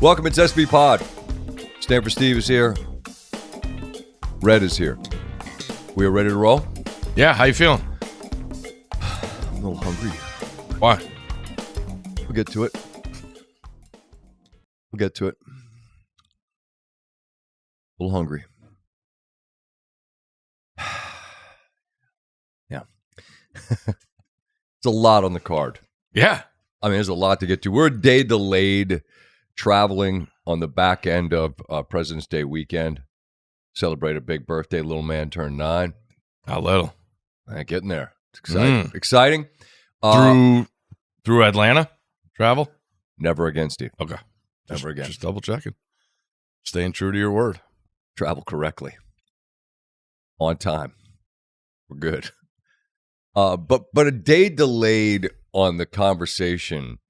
Welcome, it's SVPod. Stanford Steve is here. Red is here. We are ready to roll? Yeah, how you feeling? I'm a little hungry. Why? We'll get to it. A little hungry. Yeah. It's a lot on the card. Yeah. I mean, there's a lot to get to. We're a day delayed, traveling on the back end of President's Day weekend. Celebrate a big birthday. Little man turned 9. How little? Getting there. It's exciting. Exciting. Through Atlanta? Travel? Never again, Steve. Okay. Never again. Just double checking. Staying true to your word. Travel correctly. On time. We're good. But a day delayed on the conversation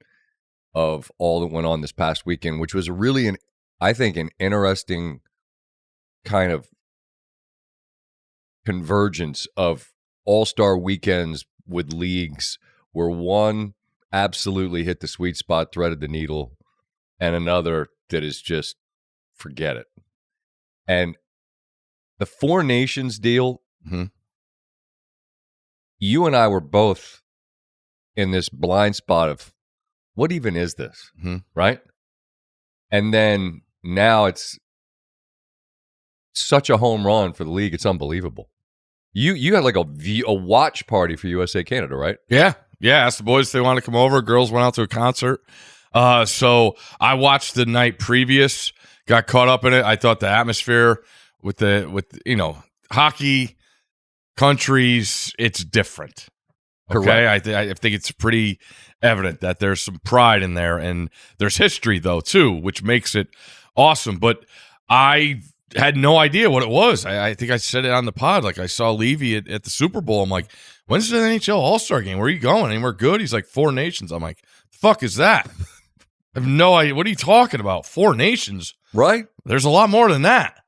of all that went on this past weekend, which was really I think an interesting kind of convergence of all-star weekends with leagues where one absolutely hit the sweet spot, threaded the needle, and another that is just forget it. And the Four Nations deal, you and I were both in this blind spot of what even is this, right? And then now it's such a home run for the league. It's unbelievable. You had like a watch party for USA Canada, right? Yeah. Asked the boys if they wanted to come over. Girls went out to a concert. So I watched the night previous, got caught up in it. I thought the atmosphere with hockey countries, it's different. Okay, Correct. I think it's pretty evident that there's some pride in there, and there's history though too, which makes it awesome. But I had no idea what it was. I think I said it on the pod. Like I saw Levy at the Super Bowl. I'm like, when's the NHL All-Star game? Where are you going? Anywhere good? He's like, Four Nations. I'm like, the fuck is that? I have no idea. What are you talking about? Four Nations, Right? There's a lot more than that.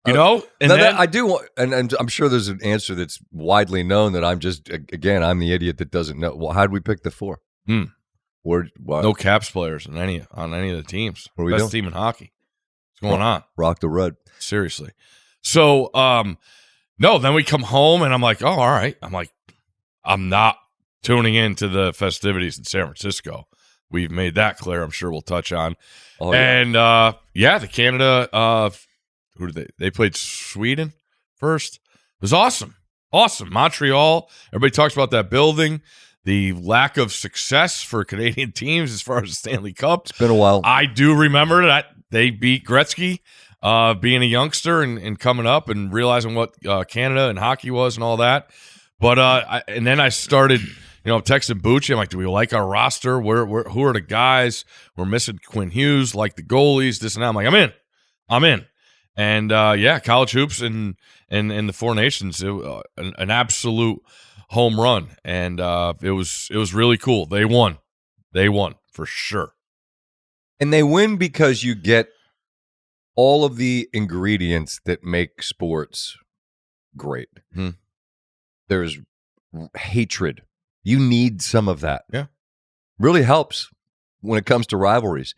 You know, and then, I do want, and I'm sure there's an answer that's widely known that I'm just, again, I'm the idiot that doesn't know. Well, how did we pick the 4? No Caps players on any of the teams. What are we Best doing? team in hockey. What's going on? Rock the red. Seriously. So, no, then we come home and I'm like, oh, all right. I'm like, I'm not tuning into the festivities in San Francisco. We've made that clear. I'm sure we'll touch on. Oh, yeah. And, the Canada, who did they played Sweden first. It was awesome. Montreal. Everybody talks about that building, the lack of success for Canadian teams as far as the Stanley Cup. It's been a while. I do remember that they beat Gretzky, being a youngster and coming up and realizing what Canada and hockey was and all that. But and then I started, texting Bucci. I'm like, do we like our roster? Who are the guys? We're missing Quinn Hughes, like the goalies, this and that. I'm like, I'm in. And college hoops and the Four Nations, an absolute home run, and it was really cool. They won for sure, And they win because you get all of the ingredients that make sports great. There's hatred. You need some of that. Yeah, really helps when it comes to rivalries.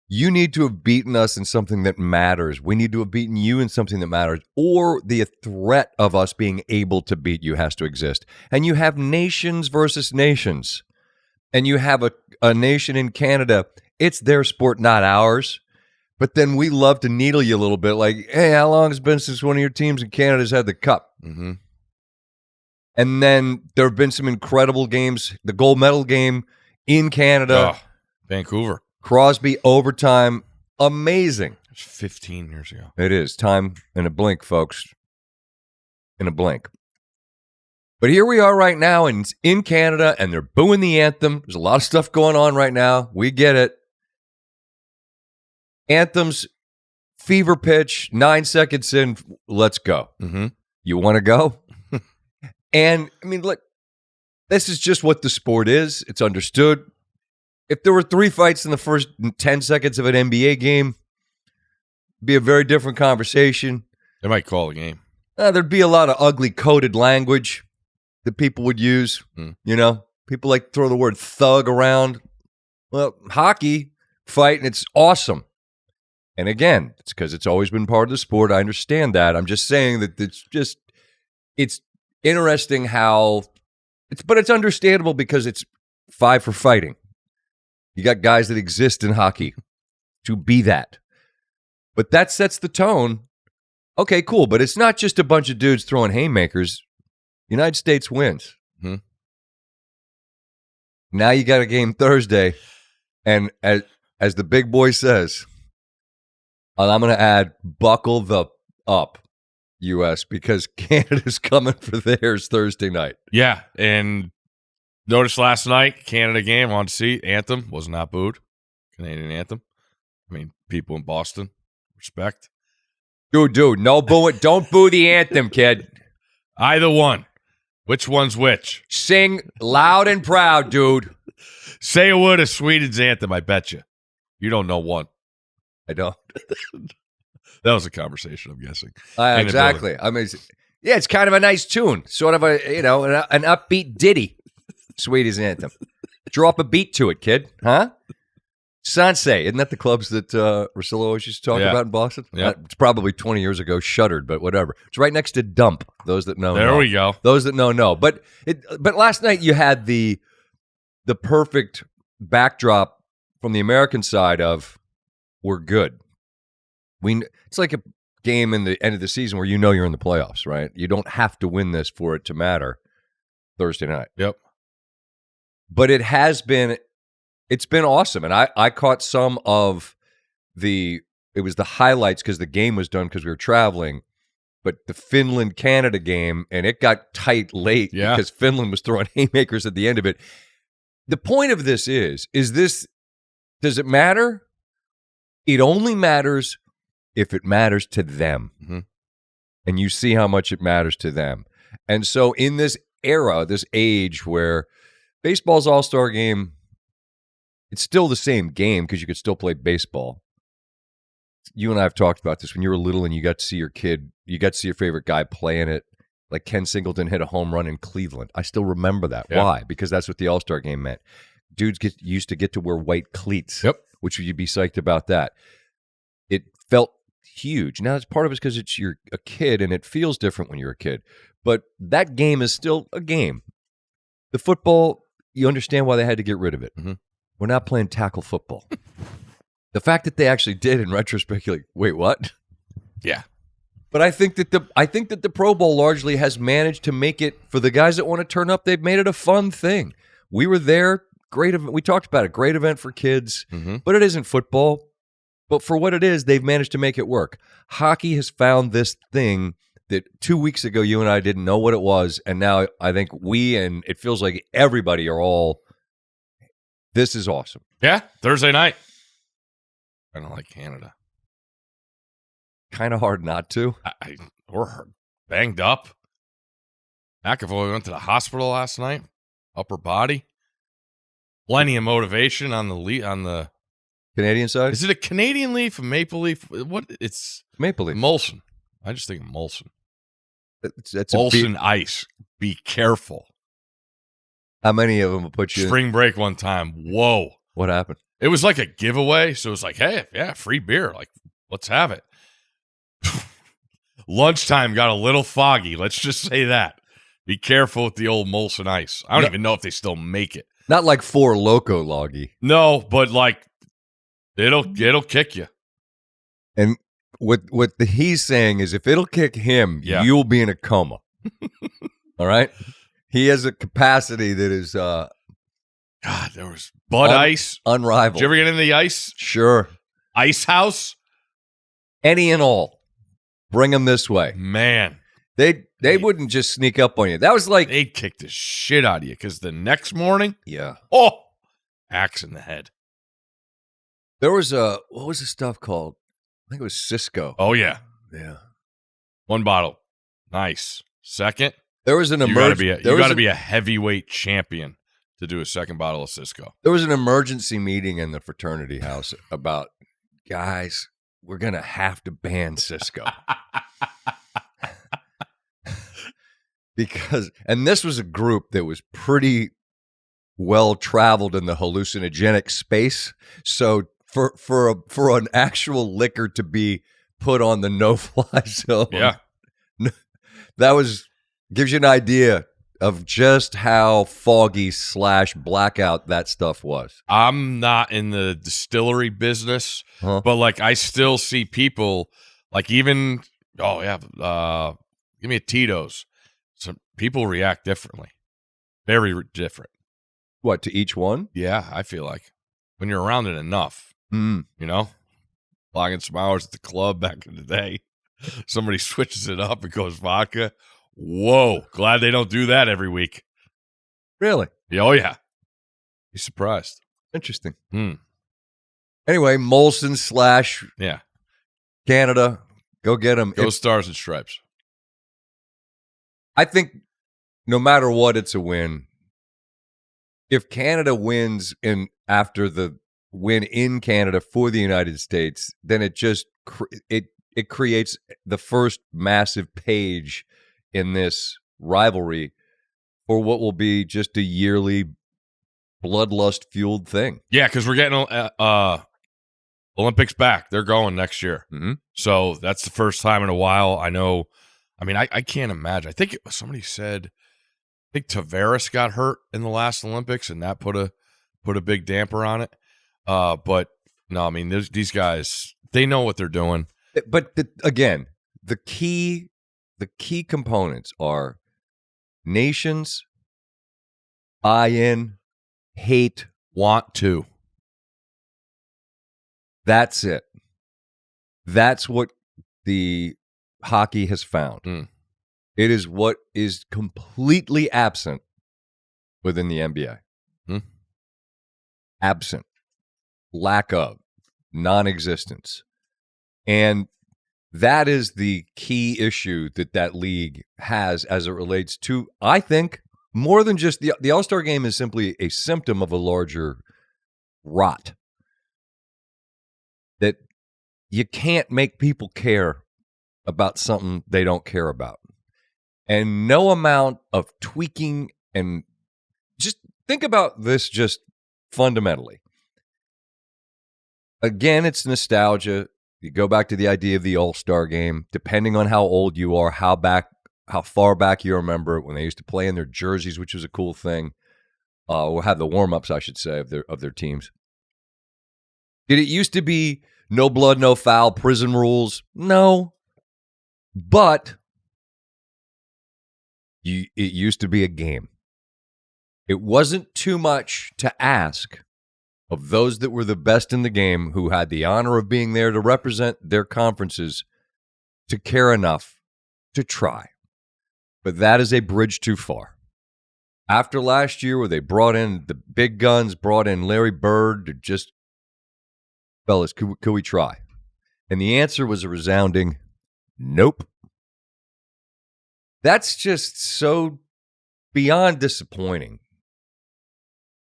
You need to have beaten us in something that matters. We need to have beaten you in something that matters. Or the threat of us being able to beat you has to exist. And you have nations versus nations. And you have a nation in Canada. It's their sport, not ours. But then we love to needle you a little bit. Like, hey, how long has it been since one of your teams in Canada's had the cup? And then there have been some incredible games. The gold medal game in Canada. Vancouver. Crosby overtime, amazing. It was 15 years ago. It is time in a blink, folks. In a blink. But here we are right now, and it's in Canada, and they're booing the anthem. There's a lot of stuff going on right now. We get it. Anthem's fever pitch, 9 seconds in, let's go. You want to go? And, I mean, look, this is just what the sport is. It's understood. If there were 3 fights in the first 10 seconds of an NBA game, it'd be a very different conversation. They might call a game. There'd be a lot of ugly coded language that people would use. People like to throw the word thug around. Well, hockey, fight, and it's awesome. And again, it's because it's always been part of the sport. I understand that. I'm just saying that it's interesting how but it's understandable because it's 5 for fighting. You got guys that exist in hockey to be that. But that sets the tone. Okay, cool. But it's not just a bunch of dudes throwing haymakers. United States wins. Mm-hmm. Now you got a game Thursday. And as the big boy says, I'm going to add buckle the up, U.S., because Canada's coming for theirs Thursday night. Yeah, and noticed last night, Canada game on seat, anthem was not booed. Canadian anthem. I mean, people in Boston, respect. Dude, no boo it. Don't boo the anthem, kid. Either one. Which one's which? Sing loud and proud, dude. Say a word of Sweden's anthem, I bet you. You don't know one. I don't. That was a conversation, I'm guessing. Exactly. I mean, yeah, it's kind of a nice tune. Sort of an upbeat ditty. Sweden's anthem. Drop a beat to it, kid. Huh? Sansei. Isn't that the clubs that Russillo always used to talk about in Boston? Yeah. It's probably 20 years ago, shuttered, but whatever. It's right next to Dump. Those that know, there we go. Those that know. But last night you had the perfect backdrop from the American side of we're good. It's like a game in the end of the season where you're in the playoffs, right? You don't have to win this for it to matter Thursday night. Yep. But it's been awesome. And I caught some of it was the highlights because the game was done because we were traveling. But the Finland-Canada game, and it got tight late because Finland was throwing haymakers at the end of it. The point of this is does it matter? It only matters if it matters to them. Mm-hmm. And you see how much it matters to them. And so in this era, this age where baseball's All-Star game, it's still the same game because you could still play baseball. You and I have talked about this when you were little and you got to see your kid, you got to see your favorite guy playing it. Like Ken Singleton hit a home run in Cleveland. I still remember that. Yeah. Why? Because that's what the All-Star game meant. Dudes used to get to wear white cleats, which you'd be psyched about that. It felt huge. Now, it's part of it's because you're a kid and it feels different when you're a kid. But that game is still a game. The football, you understand why they had to get rid of it. Mm-hmm. We're not playing tackle football. The fact that they actually did in retrospect, you're like, wait, what? Yeah. But I think that the Pro Bowl largely has managed to make it, for the guys that want to turn up, they've made it a fun thing. We were there, great event. We talked about it, great event for kids, but it isn't football. But for what it is, they've managed to make it work. Hockey has found this thing that 2 weeks ago you and I didn't know what it was, and now I think and it feels like everybody are all, this is awesome. Yeah, Thursday night. I don't like Canada. Kind of hard not to. We're banged up. McAvoy went to the hospital last night. Upper body. Plenty of motivation on the Canadian side? Is it a Canadian leaf, a maple leaf? What? It's maple leaf. Molson. I just think of Molson. That's Molson Ice. Be careful. How many of them will put you Spring break one time. Whoa. What happened? It was like a giveaway. So it was like, hey, yeah, free beer. Like, let's have it. Lunchtime got a little foggy. Let's just say that. Be careful with the old Molson Ice. I don't even know if they still make it. Not like Four Loko Loggy. No, but like it'll kick you. And what he's saying is if it'll kick him, you'll be in a coma. All right? He has a capacity that is God, there was Bud Ice. Unrivaled. Did you ever get into the ice? Sure. Ice House? Any and all. Bring them this way. Man. They wouldn't just sneak up on you. That was like... They'd kick the shit out of you because the next morning... Yeah. Oh! Axe in the head. There was what was the stuff called? I think it was Cisco. Oh, yeah. Yeah. One bottle. Nice. Second? There was an emergency... You got to be a heavyweight champion to do a second bottle of Cisco. There was an emergency meeting in the fraternity house about, guys, we're going to have to ban Cisco. And this was a group that was pretty well traveled in the hallucinogenic space. So for an actual liquor to be put on the no-fly zone. Yeah. That gives you an idea of just how foggy / blackout that stuff was. I'm not in the distillery business, but like I still see people like even give me a Tito's. Some people react differently, very different. What, to each one? Yeah, I feel like when you're around it enough, you know, logging some hours at the club back in the day, somebody switches it up and goes vodka. Whoa, glad they don't do that every week. Really? Oh, yeah. Be surprised. Interesting. Anyway, Molson / Canada, go get them. Go Stars and Stripes. I think no matter what, it's a win. If Canada wins after the win in Canada for the United States, then it just it creates the first massive page in this rivalry for what will be just a yearly bloodlust-fueled thing. Yeah, because we're getting Olympics back. They're going next year. So that's the first time in a while. I know. I mean, I can't imagine. I think somebody said, I think Tavares got hurt in the last Olympics, and that put a big damper on it. But no, I mean, these guys, they know what they're doing. But again, the key components are nations, buy-in, hate, want to. That's it. That's what the hockey has found. It is what is completely absent within the NBA. Absent. Lack of. Non-existence. And that is the key issue that league has as it relates to, I think, more than just the All-Star game is simply a symptom of a larger rot. That you can't make people care about something they don't care about. And no amount of tweaking, and just think about this just fundamentally. Again, it's nostalgia. You go back to the idea of the All-Star game. Depending on how old you are, how far back you remember when they used to play in their jerseys, which was a cool thing, or have the warm-ups, I should say, of their teams. Did it used to be no blood, no foul, prison rules? No. But it used to be a game. It wasn't too much to ask of those that were the best in the game, who had the honor of being there to represent their conferences, to care enough to try. But that is a bridge too far. After last year, where they brought in the big guns, brought in Larry Bird, to just, fellas, could we try? And the answer was a resounding nope. That's just so beyond disappointing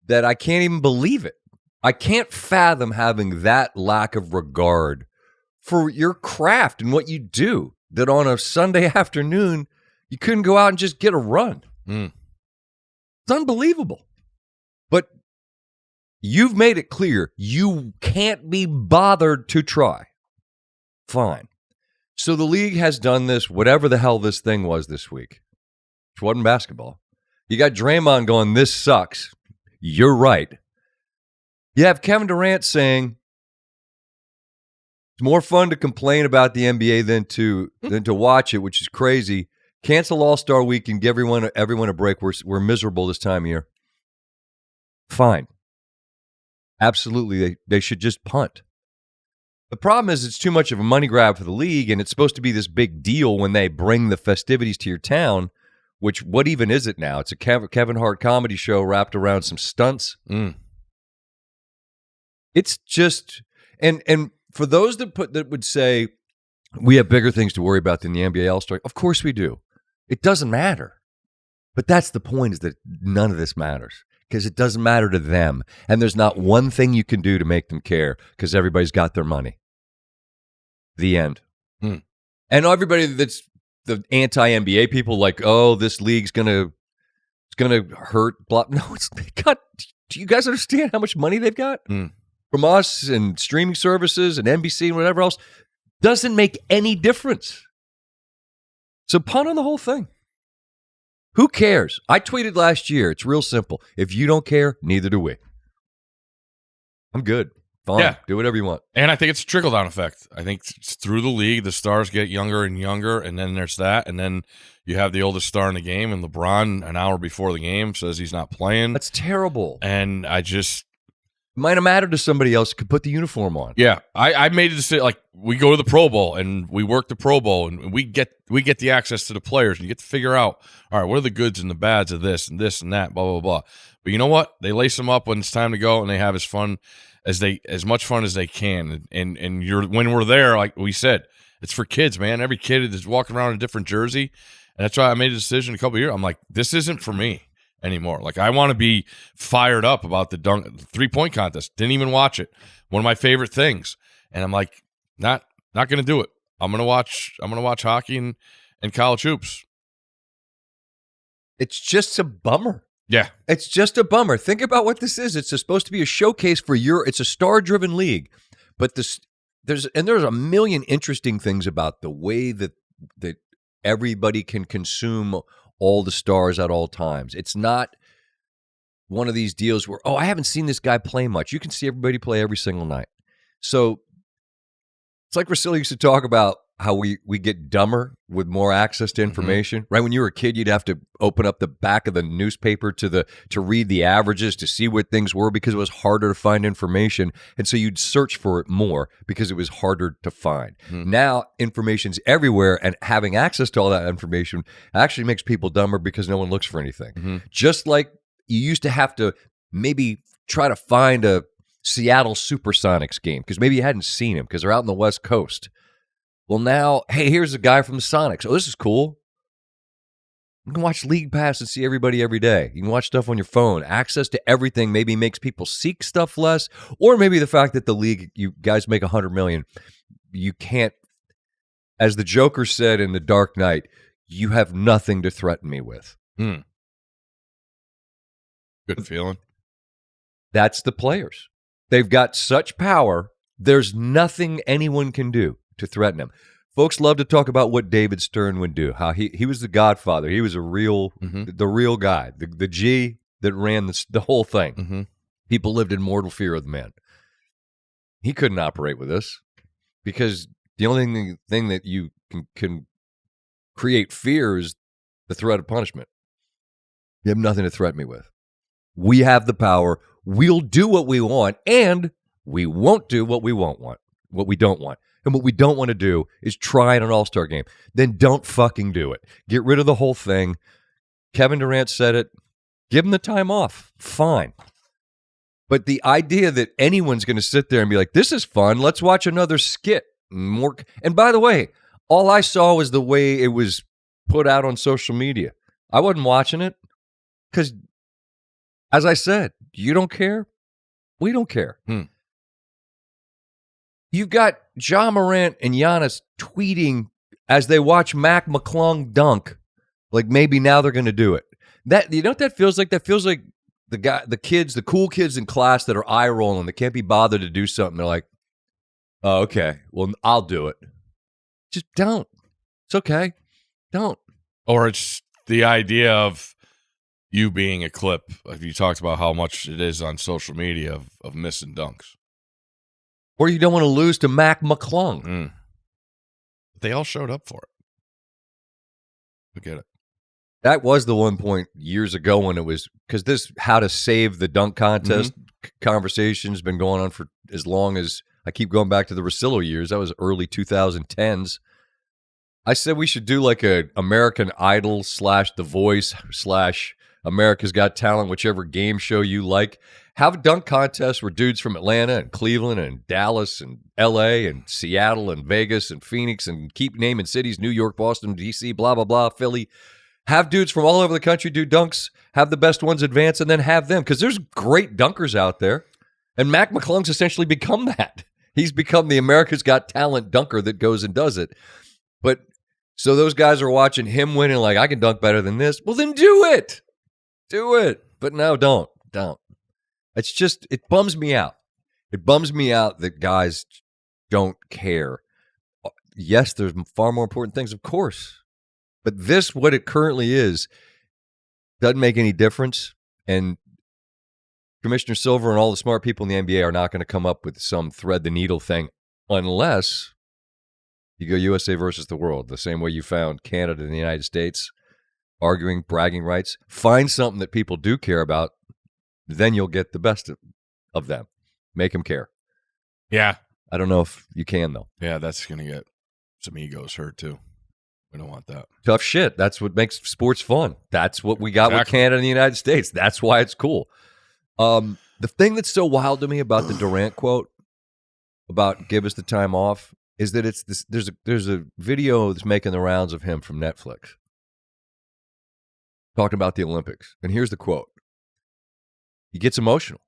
that I can't even believe it. I can't fathom having that lack of regard for your craft and what you do, that on a Sunday afternoon, you couldn't go out and just get a run. It's unbelievable. But you've made it clear you can't be bothered to try. Fine. So the league has done this, whatever the hell this thing was this week, which wasn't basketball. You got Draymond going, this sucks. You're right. You have Kevin Durant saying it's more fun to complain about the NBA than to watch it, which is crazy. Cancel All-Star Week and give everyone a break. We're miserable this time of year. Fine. Absolutely, they should just punt. The problem is it's too much of a money grab for the league, and it's supposed to be this big deal when they bring the festivities to your town, which, what even is it now? It's a Kevin Hart comedy show wrapped around some stunts. It's just, and for those that would say we have bigger things to worry about than the NBA All-Star, of course we do. It doesn't matter. But that's the point, is that none of this matters, because it doesn't matter to them. And there's not one thing you can do to make them care, because everybody's got their money. The end. And everybody that's the anti-NBA people, like, oh, this league's gonna hurt. Blah. No, do you guys understand how much money they've got? from us and streaming services and NBC and whatever else doesn't make any difference. So punt on the whole thing. Who cares? I tweeted last year. It's real simple. If you don't care, neither do we. I'm good. Fine. Yeah. Do whatever you want. And I think it's a trickle-down effect. I think through the league, the stars get younger and younger, and then there's that. And then you have the oldest star in the game, and LeBron, an hour before the game, says he's not playing. That's terrible. And I just... Might have mattered to somebody else who could put the uniform on. Yeah. I made a decision. Like, we go to the Pro Bowl, and we work the Pro Bowl, and we get the access to the players, and you get to figure out, all right, what are the goods and the bads of this and that, blah, blah, blah. But you know what? They lace them up when it's time to go, and they have as much fun as they can. And when we're there, like we said, it's for kids, man. Every kid is walking around in a different jersey. And that's why I made a decision a couple of years. I'm like, this isn't for me anymore. Like, I want to be fired up about the 3-point contest. Didn't even watch it. One of my favorite things. And I'm like, not going to do it. I'm going to watch hockey and college hoops. It's just a bummer. Yeah. It's just a bummer. Think about what this is. It's supposed to be a showcase for it's a star-driven league. But there's a million interesting things about the way that everybody can consume all the stars at all times. It's not one of these deals where, I haven't seen this guy play much. You can see everybody play every single night. So it's like Russillo used to talk about how we get dumber with more access to information. Right? When you were a kid, you'd have to open up the back of the newspaper to read the averages to see what things were because it was harder to find information. And so you'd search for it more because it was harder to find. Now information's everywhere, and having access to all that information actually makes people dumber because no one looks for anything. Just like you used to have to maybe try to find a Seattle Supersonics game because maybe you hadn't seen him because they're out on the West Coast. Well, now, hey, here's a guy from the Sonics. Oh, this is cool. You can watch League Pass and see everybody every day. You can watch stuff on your phone. Access to everything maybe makes people seek stuff less, or maybe the fact that the league, you guys make $100 million. You can't, as the Joker said in The Dark Knight, you have nothing to threaten me with. Good feeling. That's the players. They've got such power, there's nothing anyone can do to threaten him. Folks love to talk about what David Stern would do, how he was the godfather. He was the real guy, the G that ran the whole thing. People lived in mortal fear of the man. He couldn't operate with this because the only thing that you can create fear is the threat of punishment. You have nothing to threaten me with. We have the power. We'll do what we want, and we won't do what we don't want. And what we don't want to do is try in an All-Star game. Then don't fucking do it. Get rid of the whole thing. Kevin Durant said it. Give him the time off. Fine. But the idea that anyone's going to sit there and be like, this is fun. Let's watch another skit. And by the way, all I saw was the way it was put out on social media. I wasn't watching it because, as I said, you don't care. We don't care. You've got Ja Morant and Giannis tweeting as they watch Mac McClung dunk, like maybe now they're going to do it. That, you know what that feels like? That feels like the cool kids in class that are eye rolling, that can't be bothered to do something. They're like, "Oh, okay, well, I'll do it." Just don't. It's okay. Don't. Or it's the idea of you being a clip. If you talked about how much it is on social media of missing dunks. Or you don't want to lose to Mac McClung. They all showed up for it. Forget it. That was the one point years ago when it was, because this how to save the dunk contest conversation has been going on for as long as, I keep going back to the Russillo years. That was early 2010s. I said we should do like a American Idol / The Voice / America's Got Talent, whichever game show you like. Have a dunk contest where dudes from Atlanta and Cleveland and Dallas and LA and Seattle and Vegas and Phoenix and keep naming cities, New York, Boston, DC, blah, blah, blah, Philly. Have dudes from all over the country do dunks, have the best ones advance, and then have them. Because there's great dunkers out there. And Mac McClung's essentially become that. He's become the America's Got Talent dunker that goes and does it. But so those guys are watching him win and like, I can dunk better than this. Well, then do it. Do it. But no, don't. It's just, it bums me out. It bums me out that guys don't care. Yes, there's far more important things, of course. But this, what it currently is, doesn't make any difference. And Commissioner Silver and all the smart people in the NBA are not going to come up with some thread the needle thing unless you go USA versus the world, the same way you found Canada and the United States arguing bragging rights. Find something that people do care about, then you'll get the best of them. Make them care. Yeah. I don't know if you can, though. Yeah, that's going to get some egos hurt, too. We don't want that. Tough shit. That's what makes sports fun. That's what we got with Canada and the United States. That's why it's cool. The thing that's so wild to me about the Durant quote about give us the time off is that it's this. There's a video that's making the rounds of him from Netflix talking about the Olympics. And here's the quote. He gets emotional.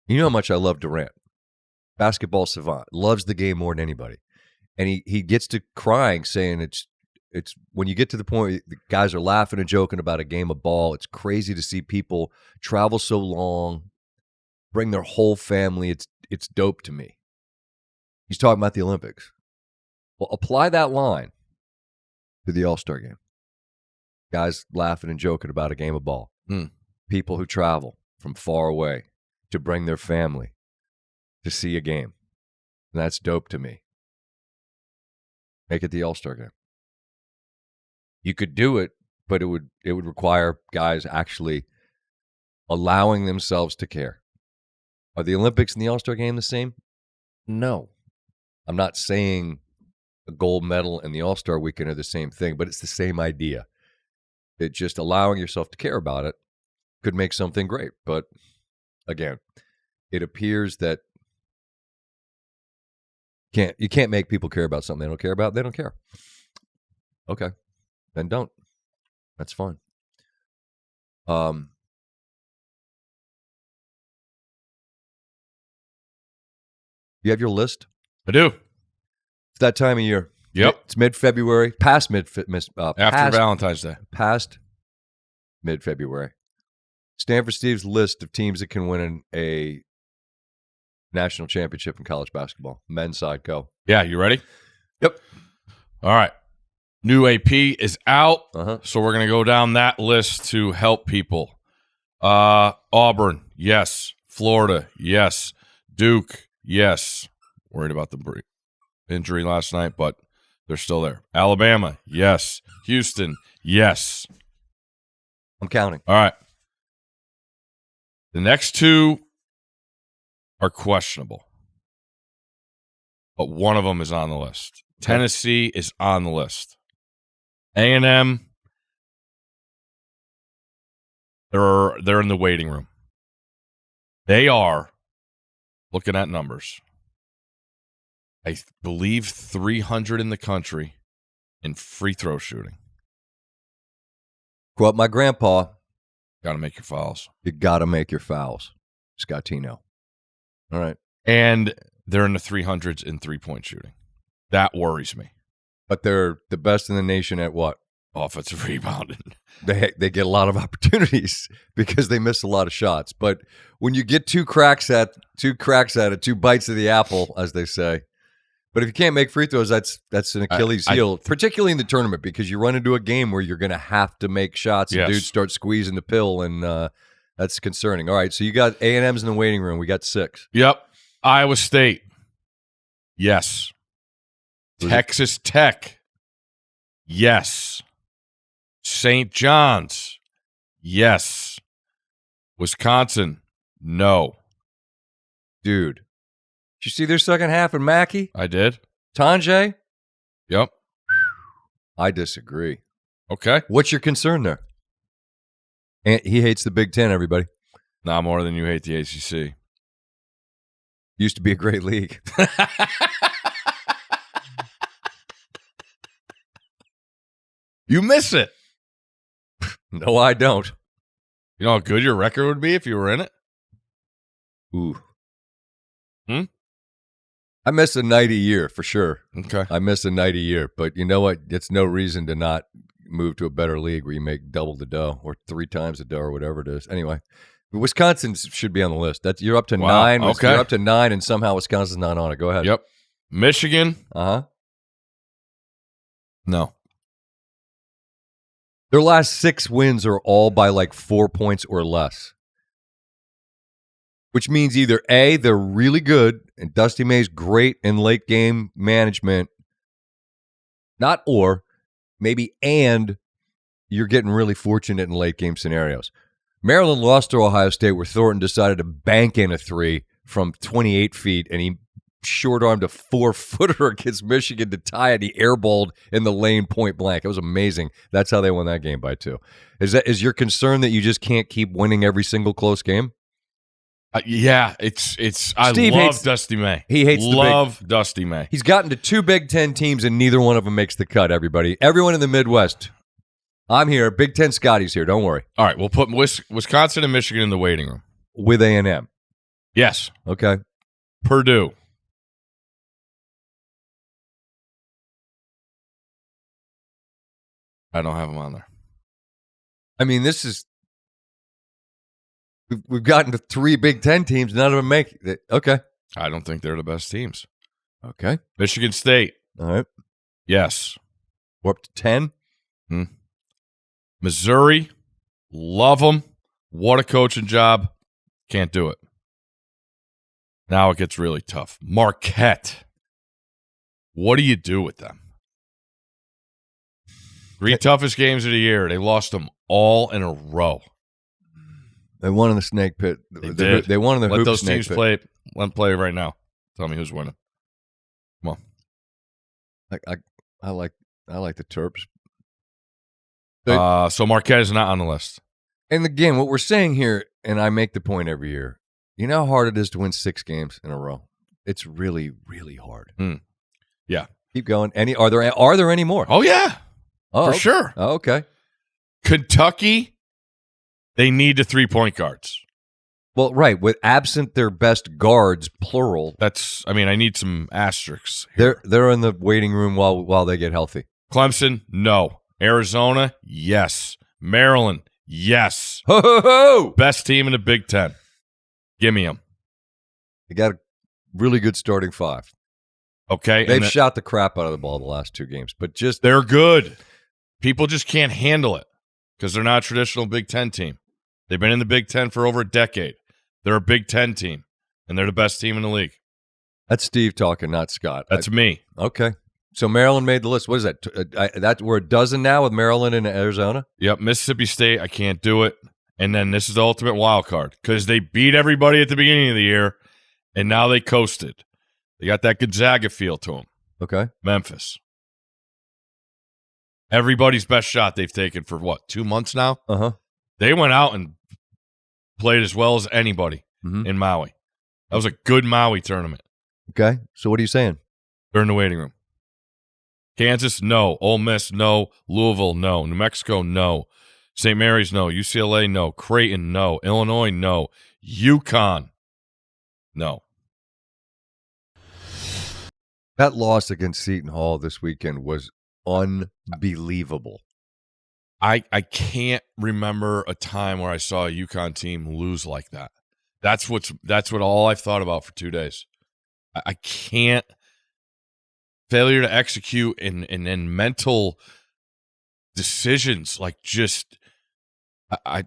You know how much I love Durant. Basketball savant. Loves the game more than anybody. And he gets to crying, saying it's when you get to the point the guys are laughing and joking about a game of ball. It's crazy to see people travel so long, bring their whole family. It's dope to me. He's talking about the Olympics. Well, apply that line to the All-Star game. Guys laughing and joking about a game of ball. People who travel from far away to bring their family to see a game. And that's dope to me. Make it the All-Star game. You could do it, but it would require guys actually allowing themselves to care. Are the Olympics and the All-Star game the same? No. I'm not saying a gold medal and the All-Star weekend are the same thing, but it's the same idea. That just allowing yourself to care about it could make something great. But again, it appears that you can't make people care about something they don't care about. They don't care. Okay. Then don't. That's fine. You have your list? I do. It's that time of year. Yep. It's mid-February. Past after Valentine's Day. Past mid-February. Stanford Steve's list of teams that can win a national championship in college basketball. Men's side, go. Yeah, you ready? Yep. All right. New AP is out, so we're going to go down that list to help people. Auburn, yes. Florida, yes. Duke, yes. Worried about the injury last night, but they're still there. Alabama, yes. Houston, yes. I'm counting. All right. The next two are questionable, but one of them is on the list. Tennessee is on the list. A&M, they're in the waiting room. They are, looking at numbers, I believe 300 in the country in free throw shooting. Quote my grandpa. Got to make your fouls. You got to make your fouls. Scottino. All right. And they're in the 300s in three-point shooting. That worries me. But they're the best in the nation at what? Offensive rebounding. They get a lot of opportunities because they miss a lot of shots. But when you get two bites of the apple, as they say. But if you can't make free throws, that's an Achilles heel, particularly in the tournament, because you run into a game where you're going to have to make shots and dudes start squeezing the pill, and that's concerning. All right, so you got A&M's in the waiting room. We got 6. Yep. Iowa State. Yes. Texas Tech. Yes. St. John's. Yes. Wisconsin. No. Dude. Did you see their second half in Mackey? I did. Tanjay? Yep. I disagree. Okay. What's your concern there? And he hates the Big Ten, everybody. Not more than you hate the ACC. Used to be a great league. You miss it. No, I don't. You know how good your record would be if you were in it? Ooh. I miss a night a year for sure. Okay. I miss a night a year, but you know what? It's no reason to not move to a better league where you make double the dough or 3 times the dough or whatever it is. Anyway, Wisconsin should be on the list. You're up to Wow, 9. okay. You're up to 9, and somehow Wisconsin's not on it. Go ahead. Yep. Michigan. Uh-huh. No. Their last 6 wins are all by like 4 points or less. Which means either A, they're really good, and Dusty May's great in late game management. Not or, maybe and you're getting really fortunate in late game scenarios. Maryland lost to Ohio State where Thornton decided to bank in a 3 from 28 feet, and he short-armed a 4-footer against Michigan to tie it. He airballed in the lane point blank. It was amazing. That's how they won that game by 2. Is your concern that you just can't keep winning every single close game? Yeah, it's. I Steve love hates- Dusty May. he hates the love Dusty May. He's gotten to 2 Big Ten teams, and neither one of them makes the cut, everybody. Everyone in the Midwest. I'm here. Big Ten Scotty's here. Don't worry. All right, we'll put Wisconsin and Michigan in the waiting room. With A&M. Yes. Okay. Purdue. I don't have them on there. I mean, this is... We've gotten to 3 Big Ten teams. None of them make it. Okay. I don't think they're the best teams. Okay. Michigan State. All right. Yes. We're up to 10. Missouri. Love them. What a coaching job. Can't do it. Now it gets really tough. Marquette. What do you do with them? 3 toughest games of the year. They lost them all in a row. They won in the snake pit. They did. They won in the Let hoop those snake teams pit. play. Let them play right now. Tell me who's winning. Come on. I like the Terps. So Marquette is not on the list. And again, what we're saying here, and I make the point every year, you know how hard it is to win 6 games in a row? It's really, really hard. Yeah. Keep going. Are there any more? Oh, yeah. For sure. Oh, okay. Kentucky, they need the 3-point guards. Well, right. With absent their best guards, plural. I need some asterisks here. They're in the waiting room while they get healthy. Clemson, no. Arizona, yes. Maryland, yes. Ho, ho, ho! Best team in the Big Ten. Give me them. They got a really good starting 5. Okay. They've shot the crap out of the ball the last 2 games, but they're good. People just can't handle it because they're not a traditional Big Ten team. They've been in the Big Ten for over a decade. They're a Big Ten team, and they're the best team in the league. That's Steve talking, not Scott. That's me. Okay. So Maryland made the list. What is that? We're a dozen now with Maryland and Arizona? Yep. Mississippi State, I can't do it. And then this is the ultimate wild card because they beat everybody at the beginning of the year, and now they coasted. They got that Gonzaga feel to them. Okay. Memphis. Everybody's best shot they've taken for, 2 months now? Uh-huh. They went out and played as well as anybody in Maui. That was a good Maui tournament. Okay. So what are you saying? They're in the waiting room. Kansas, no. Ole Miss, no. Louisville, no. New Mexico, no. St. Mary's, no. UCLA, no. Creighton, no. Illinois, no. UConn, no. That loss against Seton Hall this weekend was unbelievable. I can't remember a time where I saw a UConn team lose like that. That's what all I've thought about for 2 days. I can't. Failure to execute and mental decisions, like just I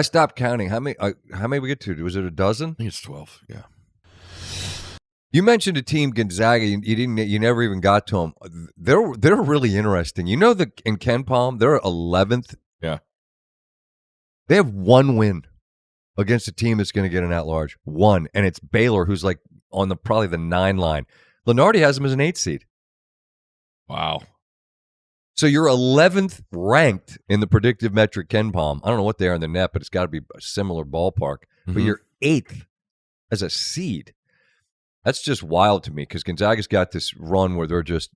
stopped counting. How many we get to? Was it a dozen? I think it's 12. Yeah. You mentioned a team, Gonzaga. You never even got to them. They're really interesting. You know in Ken Palm, they're 11th. Yeah. They have 1 win against a team that's going to get an at-large. 1, and it's Baylor, who's like on probably the 9 line. Lenardi has them as an 8 seed. Wow. So you're 11th ranked in the predictive metric Ken Palm. I don't know what they are in the net, but it's got to be a similar ballpark. But you're 8th as a seed. That's just wild to me because Gonzaga's got this run where they're just,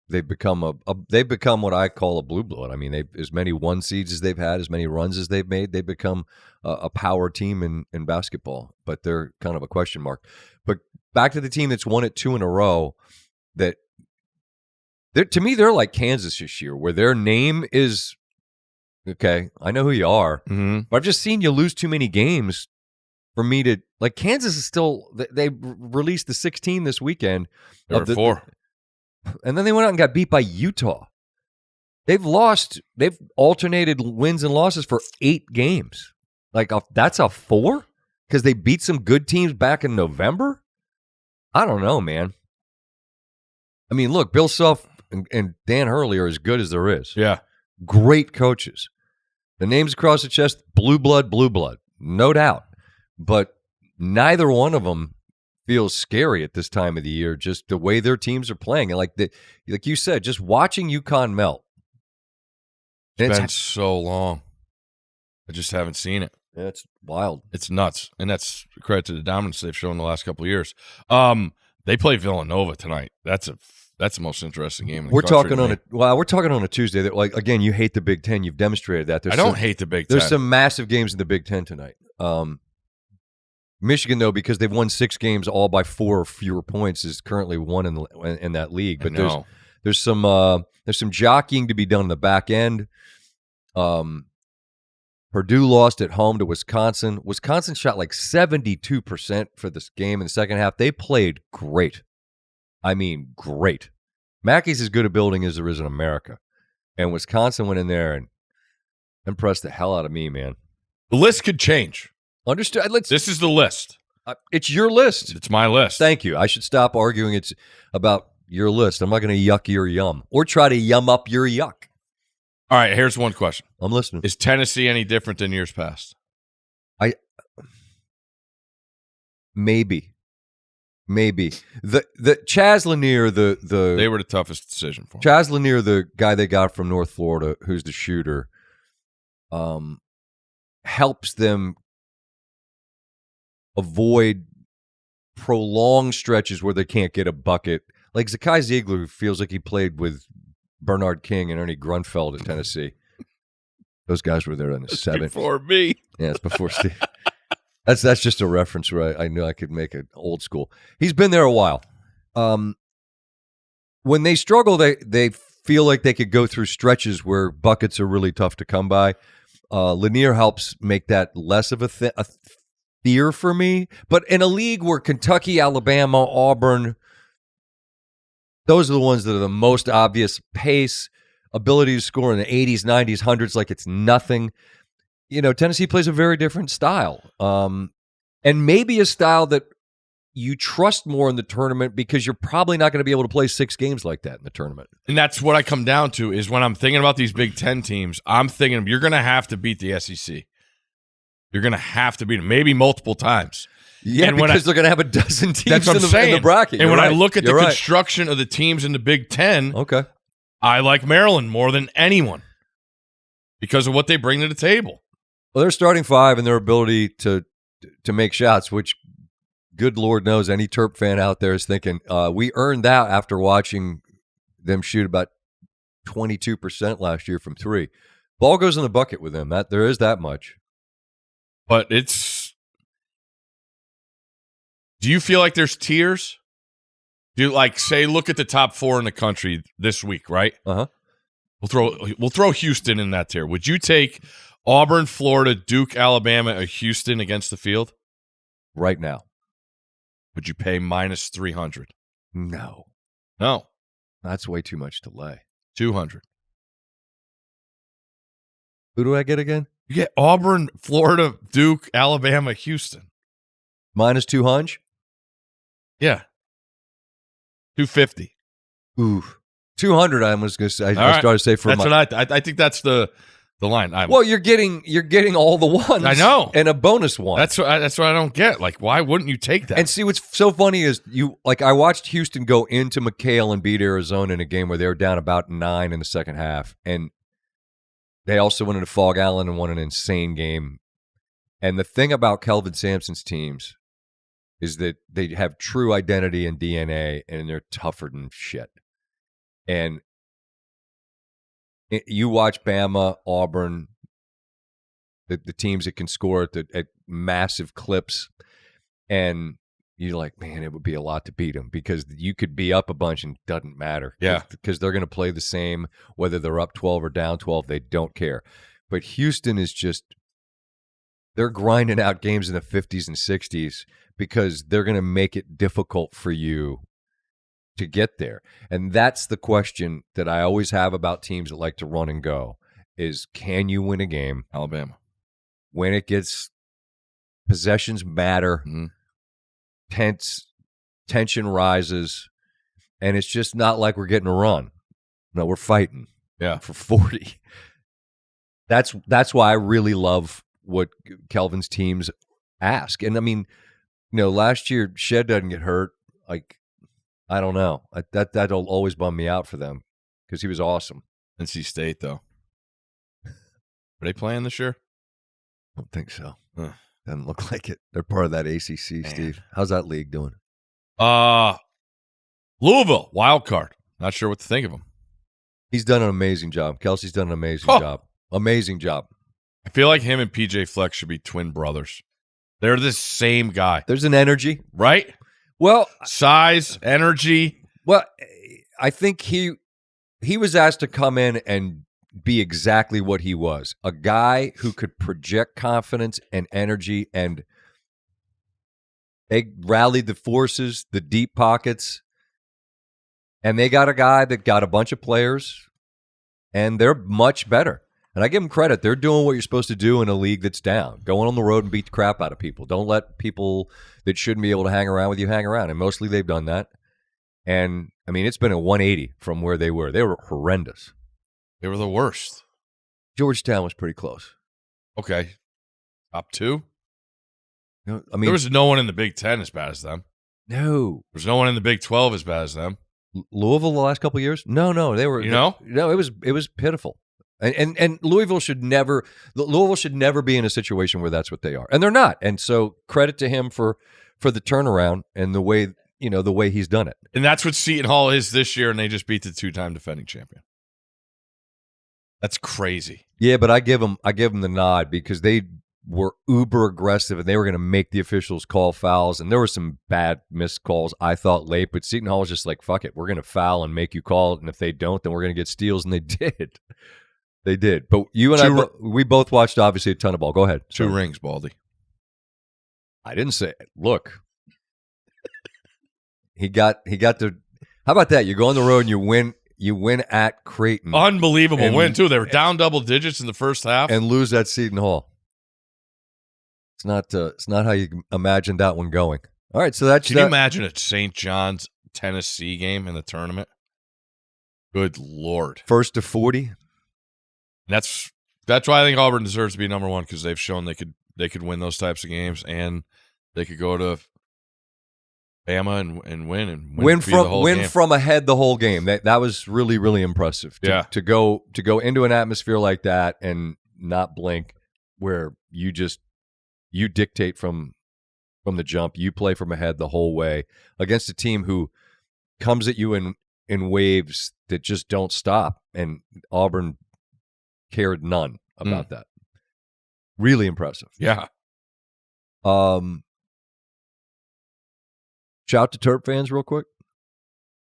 they've become they've become what I call a blue blood. I mean, as many 1 seeds as they've had, as many runs as they've made, they've become a power team in basketball. But they're kind of a question mark. But back to the team that's won it 2 in a row. To me, they're like Kansas this year, where their name is Okay, I know who you are, Mm-hmm. but I've just seen you lose too many games for me to like. Kansas is still. They released the 16 this weekend. There were 4. And then they went out and got beat by Utah. They've alternated wins and losses for 8 games. Like, that's a 4? Because they beat some good teams back in November? I don't know, man. I mean, look, Bill Self and Dan Hurley are as good as there is. Yeah. Great coaches. The names across the chest, blue blood, no doubt. But neither one of them feels scary at this time of the year, just the way their teams are playing. And like you said, just watching UConn melt. It's been so long. I just haven't seen it. That's wild. It's nuts. And that's credit to the dominance they've shown the last couple of years. They play Villanova tonight. That's the most interesting game in the We're country talking on a Tuesday that, like, again, you hate the Big Ten. You've demonstrated that. I don't hate the Big Ten. There's some massive games in the Big Ten tonight. Michigan, though, because they've won 6 games all by 4 or fewer points, is currently one in that league. But there's some jockeying to be done in the back end. Purdue lost at home to Wisconsin. Wisconsin shot like 72% for this game in the second half. They played great. I mean, great. Mackey's as good a building as there is in America. And Wisconsin went in there and impressed the hell out of me, man. The list could change. Understood. This is the list. It's your list. It's my list. Thank you. I should stop arguing it's about your list. I'm not going to yuck your yum or try to yum up your yuck. All right, here's one question. I'm listening. Is Tennessee any different than years past? Maybe. The Chaz Lanier, they were the toughest decision for him. Chaz Lanier, the guy they got from North Florida, who's the shooter, helps them avoid prolonged stretches where they can't get a bucket. Like Zakai Ziegler feels like he played with Bernard King and Ernie Grunfeld at Tennessee. Those guys were there in the 70s. Before me. Yeah, it's before Steve. That's just a reference where I knew I could make it old school. He's been there a while. When they struggle, they feel like they could go through stretches where buckets are really tough to come by. Lanier helps make that less of a fear for me. But in a league where Kentucky, Alabama, Auburn, those are the ones that are the most obvious pace, ability to score in the 80s, 90s, 100s like it's nothing. You know, Tennessee plays a very different style. And maybe a style that you trust more in the tournament because you're probably not going to be able to play 6 games like that in the tournament. And that's what I come down to is when I'm thinking about these Big Ten teams, I'm thinking you're going to have to beat the SEC. You're going to have to beat them, maybe multiple times. Yeah, and because they're going to have a dozen teams in the bracket. And when I look at the construction of the teams in the Big Ten, I like Maryland more than anyone because of what they bring to the table. Well, their starting 5 and their ability to make shots, which good Lord knows any Terp fan out there is thinking, we earned that after watching them shoot about 22% last year from 3. Ball goes in the bucket with them. There is that much. But do you feel like there's tiers? Do you look at the top 4 in the country this week, right? Uh-huh. We'll throw Houston in that tier. Would you take Auburn, Florida, Duke, Alabama, or Houston against the field? Right now. Would you pay minus 300? No. That's way too much to lay. 200. Who do I get again? You get Auburn, Florida, Duke, Alabama, Houston. Minus 200? Yeah. 250. Ooh. 200, I was going to say. I started to say for that's what I think that's the line. Well, you're getting all the ones. I know. And a bonus one. That's what I don't get. Like, why wouldn't you take that? And see, what's so funny is I watched Houston go into McHale and beat Arizona in a game where they were down about 9 in the second half. And they also went into Fog Allen and won an insane game. And the thing about Kelvin Sampson's teams is that they have true identity and DNA, and they're tougher than shit. And you watch Bama, Auburn, the teams that can score at massive clips, and you're like, man, it would be a lot to beat them because you could be up a bunch and it doesn't matter. Yeah. Because they're going to play the same, whether they're up 12 or down 12, they don't care. But Houston is just, they're grinding out games in the 50s and 60s because they're going to make it difficult for you to get there. And that's the question that I always have about teams that like to run and go is, can you win a game? Alabama. When it gets, possessions matter, tension rises, and it's just not like we're getting a run. No, we're fighting. Yeah, for 40. That's why I really love what Kelvin's teams ask. And I mean, last year Shed doesn't get hurt. Like, I don't know. That'll always bum me out for them because he was awesome. NC State though, are they playing this year? I don't think so. Doesn't look like it. They're part of that ACC. Steve, how's that league doing? Louisville wild card. Not sure what to think of him. He's done an amazing job. Kelsey's done an amazing job. Amazing job. I feel like him and PJ Fleck should be twin brothers. They're the same guy. There's an energy. Right? Well, size, energy. Well, I think he was asked to come in and be exactly what he was. A guy who could project confidence and energy, and they rallied the forces, the deep pockets, and they got a guy that got a bunch of players, and they're much better. And I give them credit. They're doing what you're supposed to do in a league that's down. Going on the road and beat the crap out of people. Don't let people that shouldn't be able to hang around with you hang around. And mostly they've done that. And, I mean, it's been a 180 from where they were. They were horrendous. They were the worst. Georgetown was pretty close. Okay. Top two? No, I mean, there was no one in the Big Ten as bad as them. No. There's no one in the Big 12 as bad as them. Louisville the last couple of years? No, they were. No, it was pitiful. And Louisville should never be in a situation where that's what they are, and they're not. And so credit to him for the turnaround and the way he's done it. And that's what Seton Hall is this year, and they just beat the 2-time defending champion. That's crazy. Yeah, but I give them the nod because they were uber aggressive and they were going to make the officials call fouls, and there were some bad missed calls I thought late. But Seton Hall was just like, "Fuck it, we're going to foul and make you call it, and if they don't, then we're going to get steals," and they did. They did. But you and we both watched, obviously, a ton of ball. Go ahead. Two rings, Baldy. I didn't say it. Look. He got the – how about that? You go on the road and you win at Creighton. Unbelievable win, too. They were down double digits in the first half. And lose at Seton Hall. It's not how you imagine that one going. All right, so that's – Can you imagine a St. John's Tennessee game in the tournament? Good Lord. 1st to 40? That's why I think Auburn deserves to be number one, because they've shown they could win those types of games, and they could go to Bama and win from ahead the whole game. That was really, really impressive. To go into an atmosphere like that and not blink, where you dictate from the jump. You play from ahead the whole way against a team who comes at you in waves that just don't stop, and Auburn cared none about that. Really impressive. Yeah. Shout to Terp fans real quick.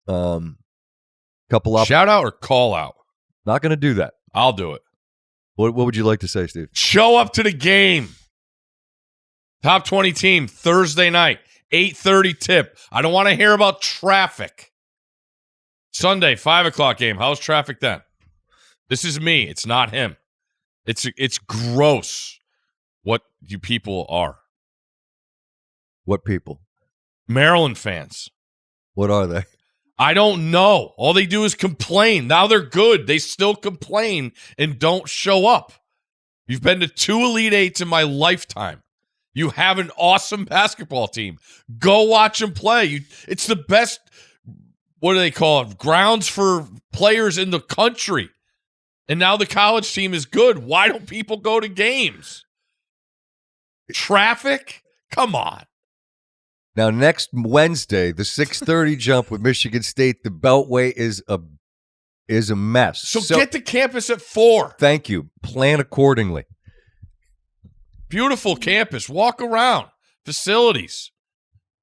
Couple up. Shout out or call out? Not going to do that. I'll do it. What would you like to say, Steve? Show up to the game. Top 20 team, Thursday night, 8:30 tip. I don't want to hear about traffic. Sunday, 5 o'clock game. How's traffic then? This is me. It's not him. It's gross what you people are. What people? Maryland fans. What are they? I don't know. All they do is complain. Now they're good. They still complain and don't show up. You've been to 2 Elite Eights in my lifetime. You have an awesome basketball team. Go watch them play. It's the best, what do they call it, grounds for players in the country. And now the college team is good. Why don't people go to games? Traffic? Come on. Now, next Wednesday, the 6:30 jump with Michigan State, the Beltway is a mess. So get to campus at 4. Thank you. Plan accordingly. Beautiful campus. Walk around. Facilities.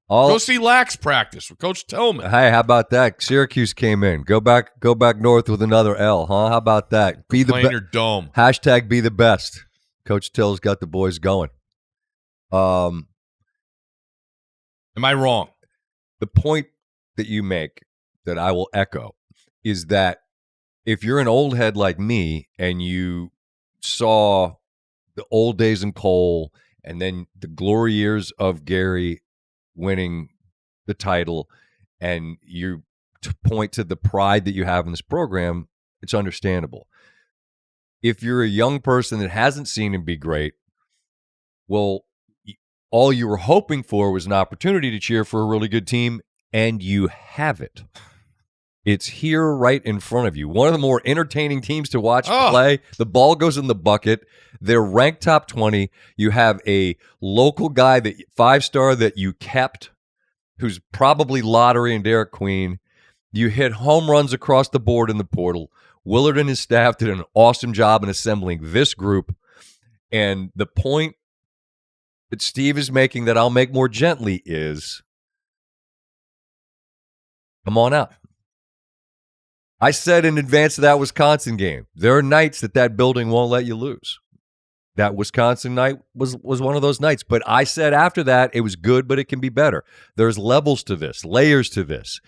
Go see Lax practice with Coach Tillman. Hey, how about that? Syracuse came in. Go back north with another L, huh? How about that? Be the Playing your dome. Hashtag be the best. Coach Till's got the boys going. Am I wrong? The point that you make that I will echo is that if you're an old head like me and you saw the old days in Cole and then the glory years of Gary winning the title, and you point to the pride that you have in this program, it's understandable. If you're a young person that hasn't seen him be great, well, all you were hoping for was an opportunity to cheer for a really good team, and you have it. It's here right in front of you. One of the more entertaining teams to watch play. The ball goes in the bucket. They're ranked top 20. You have a local guy, that 5-star that you kept, who's probably lottery and Derek Queen. You hit home runs across the board in the portal. Willard and his staff did an awesome job in assembling this group. And the point that Steve is making that I'll make more gently is, come on out. I said in advance of that Wisconsin game, there are nights that building won't let you lose. That Wisconsin night was one of those nights. But I said after that, it was good, but it can be better. There's levels to this, layers to this.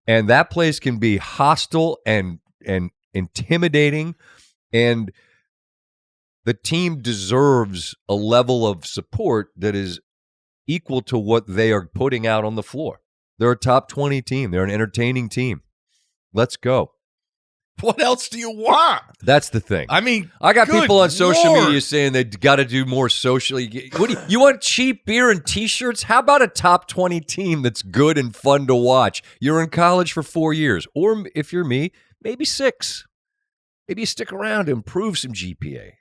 And that place can be hostile and intimidating. And the team deserves a level of support that is equal to what they are putting out on the floor. They're a top 20 team. They're an entertaining team. Let's go. What else do you want? That's the thing. I mean, I got people on social Lord. media saying they got to do more socially. What do you want cheap beer and T-shirts? How about a top 20 team that's good and fun to watch? You're in college for 4 years, or if you're me, maybe 6. Maybe you stick around to improve some GPA.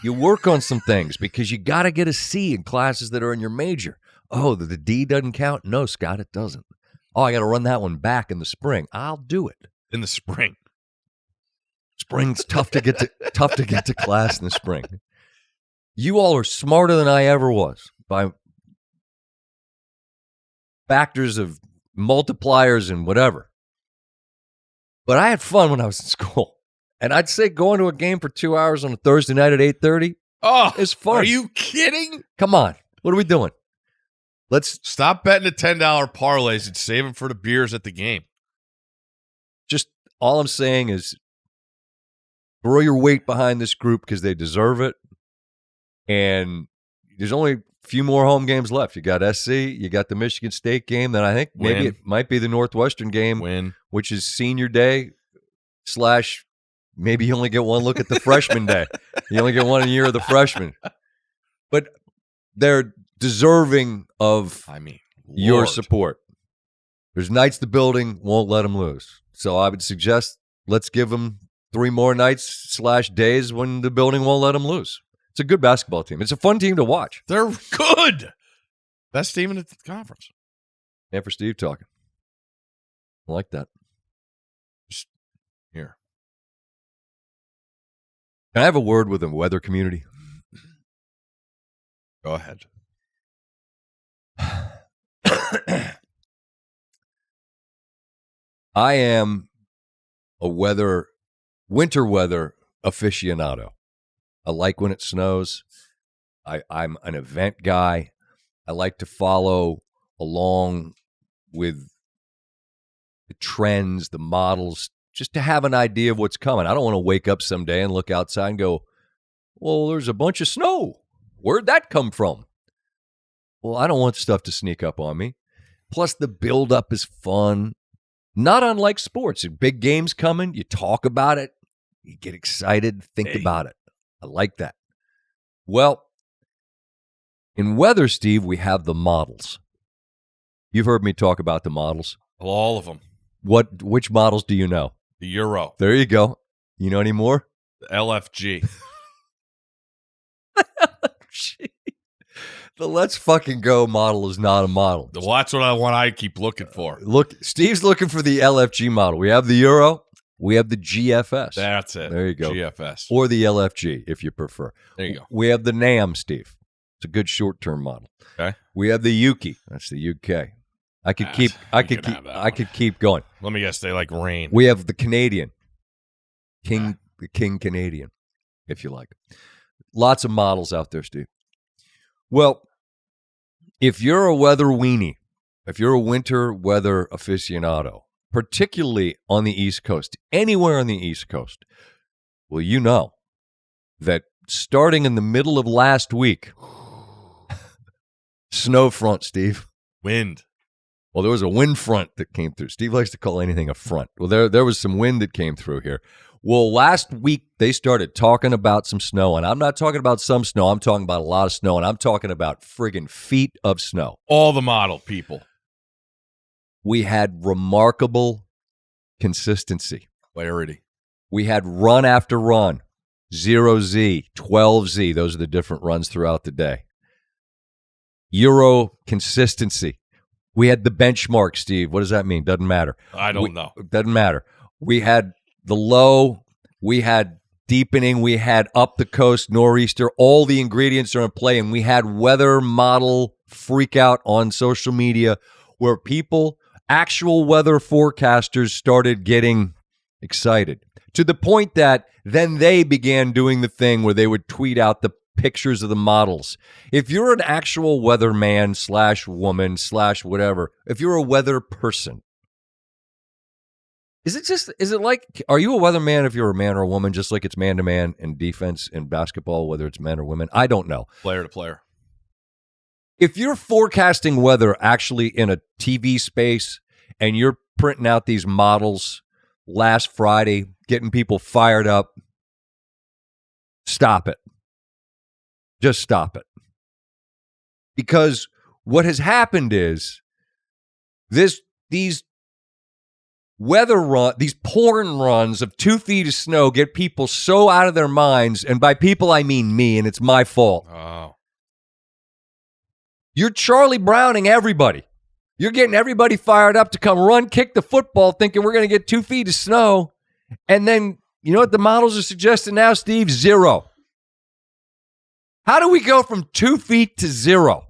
You work on some things because you got to get a C in classes that are in your major. Oh, the D doesn't count? No, Scott, it doesn't. Oh, I got to run that one back in the spring. I'll do it in the spring. Spring's tough to get to class in the spring. You all are smarter than I ever was by factors of multipliers and whatever. But I had fun when I was in school. And I'd say going to a game for 2 hours on a Thursday night at 8:30 is fun. Are you kidding? Come on. What are we doing? Let's stop betting the $10 parlays and save them for the beers at the game. Just all I'm saying is throw your weight behind this group because they deserve it. And there's only a few more home games left. You got SC, you got the Michigan State game, then I think maybe it might be the Northwestern game, which is senior day / maybe you only get one look at the freshman day. You only get one a year of the freshman. But they're deserving of your support. There's nights the building won't let them lose. So I would suggest let's give them 3 more nights / days when the building won't let them lose. It's a good basketball team. It's a fun team to watch. They're good. Best team in the conference. Stanford Steve talking. I like that. Just here. Can I have a word with the weather community? Go ahead. I am a winter weather aficionado. I like when it snows. I'm an event guy. I like to follow along with the trends, the models, just to have an idea of what's coming. I don't want to wake up someday and look outside and go, well, there's a bunch of snow. Where'd that come from? Well, I don't want stuff to sneak up on me. Plus, the build-up is fun. Not unlike sports. Big games coming, you talk about it, you get excited, think about it. I like that. Well, in weather, Steve, we have the models. You've heard me talk about the models. All of them. Which models do you know? The Euro. There you go. You know any more? The LFG. The Let's Fucking Go model is not a model. Well, that's what I keep looking for. Look, Steve's looking for the LFG model. We have the Euro. We have the GFS. That's it. There you go. GFS. Or the LFG, if you prefer. There you go. We have the NAM, Steve. It's a good short-term model. Okay. We have the Yuki. That's the UK. I could keep going. Let me guess, they like rain. We have the Canadian the King Canadian, if you like. Lots of models out there, Steve. Well, if you're a weather weenie, if you're a winter weather aficionado, particularly on the East Coast, anywhere on the East Coast, well, you know that starting in the middle of last week, snow front, Steve. Wind. Well, there was a wind front that came through. Steve likes to call anything a front. Well, there was some wind that came through here. Well, last week they started talking about some snow, and I'm not talking about some snow. I'm talking about a lot of snow, and I'm talking about friggin' feet of snow. All the model people. We had remarkable consistency. Clarity. We had run after run, 0Z, 12Z. Those are the different runs throughout the day. Euro consistency. We had the benchmark, Steve. What does that mean? Doesn't matter. I don't know. Doesn't matter. We had the low. We had deepening. We had up the coast, nor'easter. All the ingredients are in play. And we had weather model freak out on social media where people, actual weather forecasters, started getting excited to the point that then they began doing the thing where they would tweet out the pictures of the models. If you're an actual weatherman /woman /whatever, if you're a weather person, is it like, are you a weatherman if you're a man or a woman, just like it's man to man in defense in basketball, whether it's men or women? I don't know. Player to player. If you're forecasting weather actually in a TV space and you're printing out these models last Friday, getting people fired up, stop it. Just stop it. Because what has happened is these porn runs of 2 feet of snow get people so out of their minds, and by people I mean me, and it's my fault. Oh. You're Charlie Browning everybody. You're getting everybody fired up to come run, kick the football, thinking we're going to get 2 feet of snow. And then, you know what the models are suggesting now, Steve? 0. How do we go from 2 feet to 0?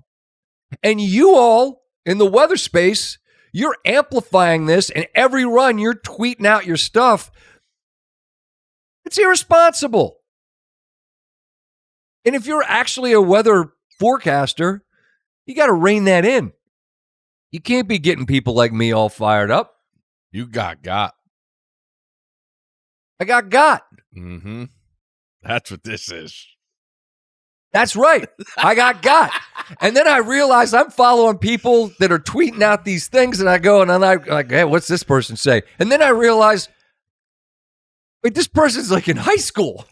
And you all in the weather space, you're amplifying this, and every run you're tweeting out your stuff. It's irresponsible. And if you're actually a weather forecaster, you got to rein that in. You can't be getting people like me all fired up. You got. I got. Mm-hmm. That's what this is. That's right. I got. And then I realize I'm following people that are tweeting out these things, and I go, and then I'm like, hey, what's this person say? And then I realize, wait, this person's like in high school.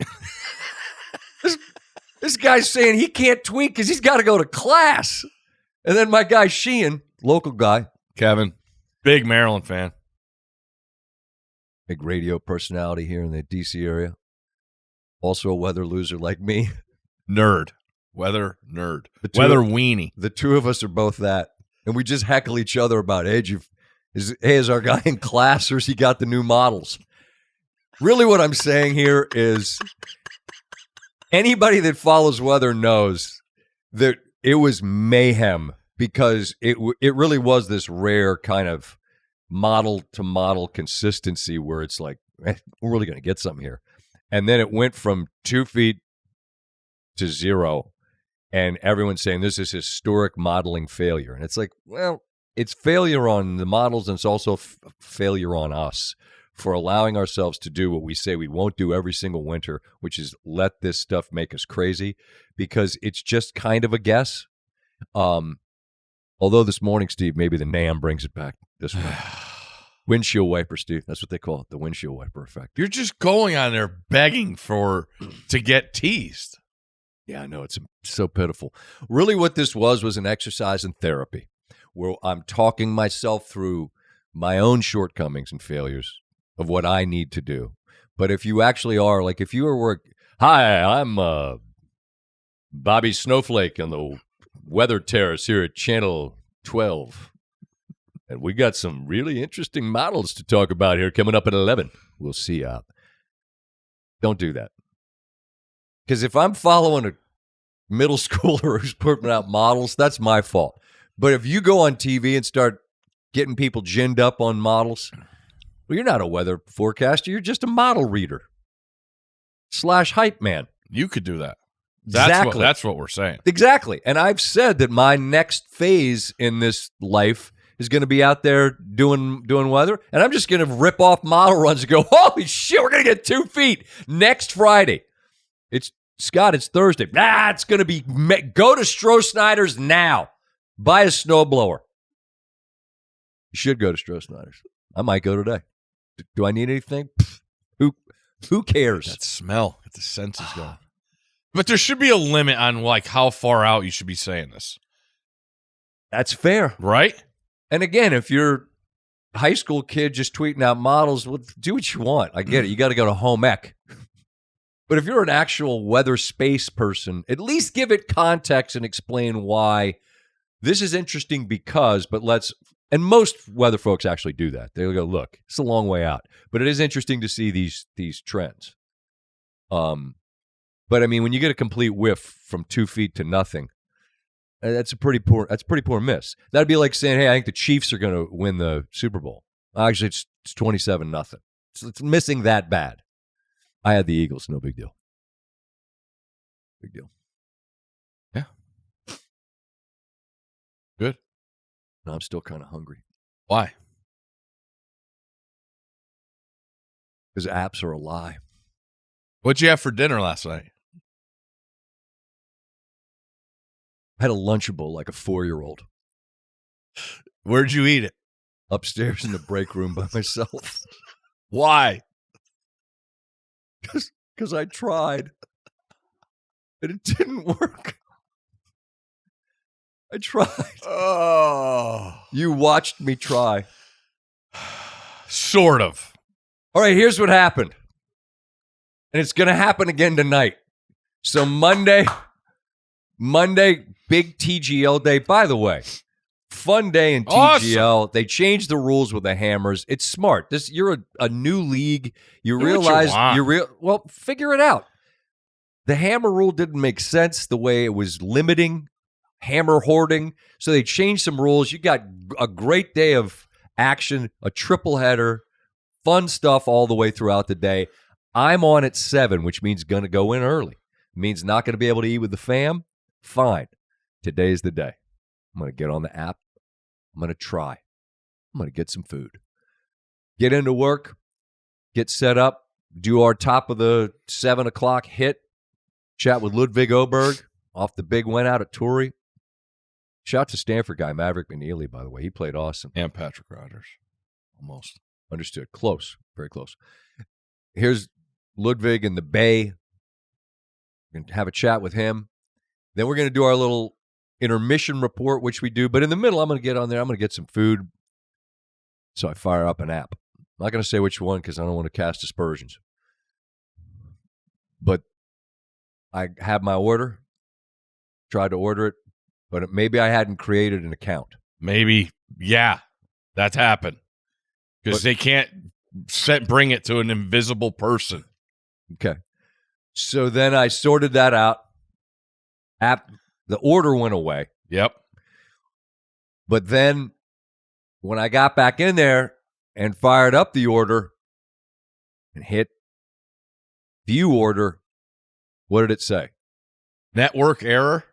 This guy's saying he can't tweet because he's got to go to class. And then my guy Sheehan, local guy. Kevin, big Maryland fan. Big radio personality here in the D.C. area. Also a weather loser like me. Nerd. Weather nerd. Weather weenie. The two of us are both that. And we just heckle each other about, hey, is our guy in class or has he got the new models? Really what I'm saying here is anybody that follows weather knows that it was mayhem because it really was this rare kind of model-to-model consistency where it's like, we're really going to get something here. And then it went from 2 feet to 0, and everyone's saying this is historic modeling failure. And it's like, well, it's failure on the models, and it's also failure on us for allowing ourselves to do what we say we won't do every single winter, which is let this stuff make us crazy, because it's just kind of a guess. Although this morning, Steve, maybe the NAM brings it back this way. Windshield wiper, Steve. That's what they call it, the windshield wiper effect. You're just going on there begging to get teased. Yeah, I know. It's so pitiful. Really what this was an exercise in therapy where I'm talking myself through my own shortcomings and failures of what I need to do. But if you actually are, like if you are hi, I'm Bobby Snowflake on the Weather Terrace here at Channel 12. And we got some really interesting models to talk about here coming up at 11. We'll see ya. Don't do that. Because if I'm following a middle schooler who's putting out models, that's my fault. But if you go on TV and start getting people ginned up on models. Well, you're not a weather forecaster. You're just a model reader / hype man. You could do that. Exactly. That's what we're saying. Exactly. And I've said that my next phase in this life is going to be out there doing weather, and I'm just going to rip off model runs and go, holy shit, we're going to get 2 feet next Friday. It's Thursday. It's going to be, go to Stroh-Snyder's now. Buy a snowblower. You should go to Stroh-Snyder's. I might go today. Do I need anything? Who cares? That smell. Get the senses going. But there should be a limit on like how far out you should be saying this. That's fair. Right? And again, if you're a high school kid just tweeting out models, well, do what you want. I get it. You got to go to home ec. But if you're an actual weather space person, at least give it context and explain why this is interesting because, and most weather folks actually do that. They'll go, look, it's a long way out, but it is interesting to see these trends. But I mean, when you get a complete whiff from 2 feet to nothing, that's a pretty poor miss. That'd be like saying, hey, I think the Chiefs are going to win the Super Bowl. Actually, it's 27-0. So it's missing that bad. I had the Eagles. No big deal. Big deal. Yeah. Good. No, I'm still kind of hungry. Why? Because apps are a lie. What'd you have for dinner last night? I had a Lunchable like a 4-year-old. Where'd you eat it? Upstairs in the break room by myself. Why? Because I tried. And it didn't work. I tried. Oh. You watched me try. Sort of. All right, here's what happened. And it's going to happen again tonight. So Monday, big TGL day. By the way, fun day in TGL. Awesome. They changed the rules with the hammers. It's smart. You're a new league. You realize well, figure it out. The hammer rule didn't make sense the way it was limiting hammer hoarding. So they changed some rules. You got a great day of action, a triple header, fun stuff all the way throughout the day. I'm on at 7, which means going to go in early. It means not going to be able to eat with the fam. Fine. Today's the day. I'm going to get on the app. I'm going to try. I'm going to get some food. Get into work. Get set up. Do our top of the 7 o'clock hit. Chat with Ludwig Oberg off the big win out at Torrey. Shout out to Stanford guy, Maverick McNeely, by the way. He played awesome. And Patrick Rogers. Almost. Understood. Close. Very close. Here's Ludwig in the Bay. We're going to have a chat with him. Then we're going to do our little intermission report, which we do. But in the middle, I'm going to get on there. I'm going to get some food. So I fire up an app. I'm not going to say which one because I don't want to cast aspersions. But I have my order. Tried to order it. But maybe I hadn't created an account. Maybe. Yeah. That's happened. Because they can't bring it to an invisible person. Okay. So then I sorted that out. The order went away. Yep. But then when I got back in there and fired up the order and hit view order, what did it say? Network error?